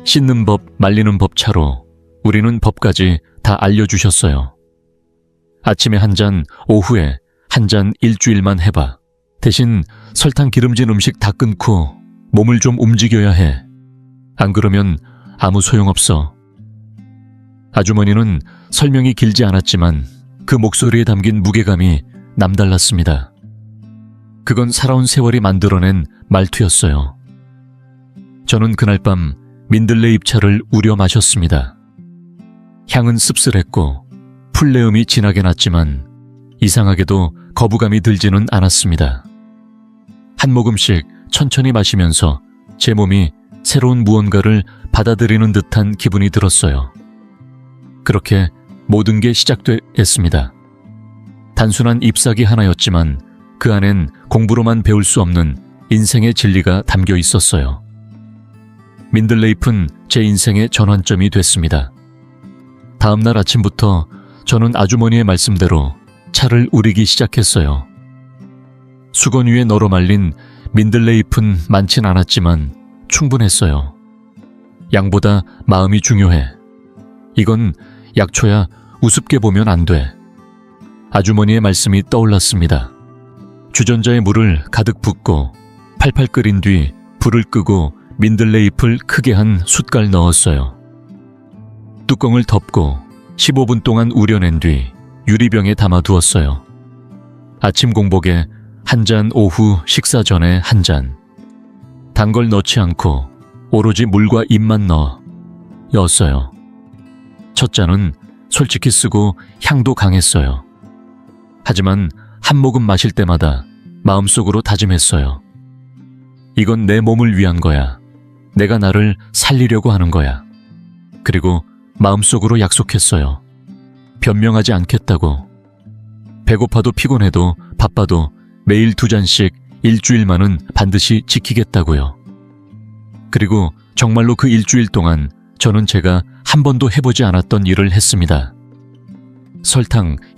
씻는 법, 말리는 법 차로 우리는 법까지 다 알려주셨어요. 아침에 한 잔, 오후에 한 잔 일주일만 해봐. 대신 설탕 기름진 음식 다 끊고 몸을 좀 움직여야 해. 안 그러면 아무 소용없어. 아주머니는 설명이 길지 않았지만 그 목소리에 담긴 무게감이 남달랐습니다. 그건 살아온 세월이 만들어낸 말투였어요. 저는 그날 밤 민들레잎차를 우려 마셨습니다. 향은 씁쓸했고 풀내음이 진하게 났지만 이상하게도 거부감이 들지는 않았습니다. 한 모금씩 천천히 마시면서 제 몸이 새로운 무언가를 받아들이는 듯한 기분이 들었어요. 그렇게 모든 게 시작됐습니다. 단순한 잎사귀 하나였지만 그 안엔 공부로만 배울 수 없는 인생의 진리가 담겨 있었어요. 민들레잎은 제 인생의 전환점이 됐습니다. 다음 날 아침부터 저는 아주머니의 말씀대로 차를 우리기 시작했어요. 수건 위에 널어 말린 민들레잎은 많진 않았지만 충분했어요. 양보다 마음이 중요해. 이건 약초야 우습게 보면 안 돼. 아주머니의 말씀이 떠올랐습니다. 주전자에 물을 가득 붓고 팔팔 끓인 뒤 불을 끄고 민들레잎을 크게 한 숟갈 넣었어요. 뚜껑을 덮고 15분 동안 우려낸 뒤 유리병에 담아두었어요. 아침 공복에 한 잔, 오후 식사 전에 한 잔. 단 걸 넣지 않고 오로지 물과 잎만 넣었어요. 첫 잔은 솔직히 쓰고 향도 강했어요. 하지만 한 모금 마실 때마다 마음속으로 다짐했어요. 이건 내 몸을 위한 거야. 내가 나를 살리려고 하는 거야. 그리고 마음속으로 약속했어요. 변명하지 않겠다고. 배고파도 피곤해도 바빠도 매일 2잔씩 일주일만은 반드시 지키겠다고요. 그리고 정말로 그 일주일 동안 저는 제가 한 번도 해보지 않았던 일을 했습니다. 설탕,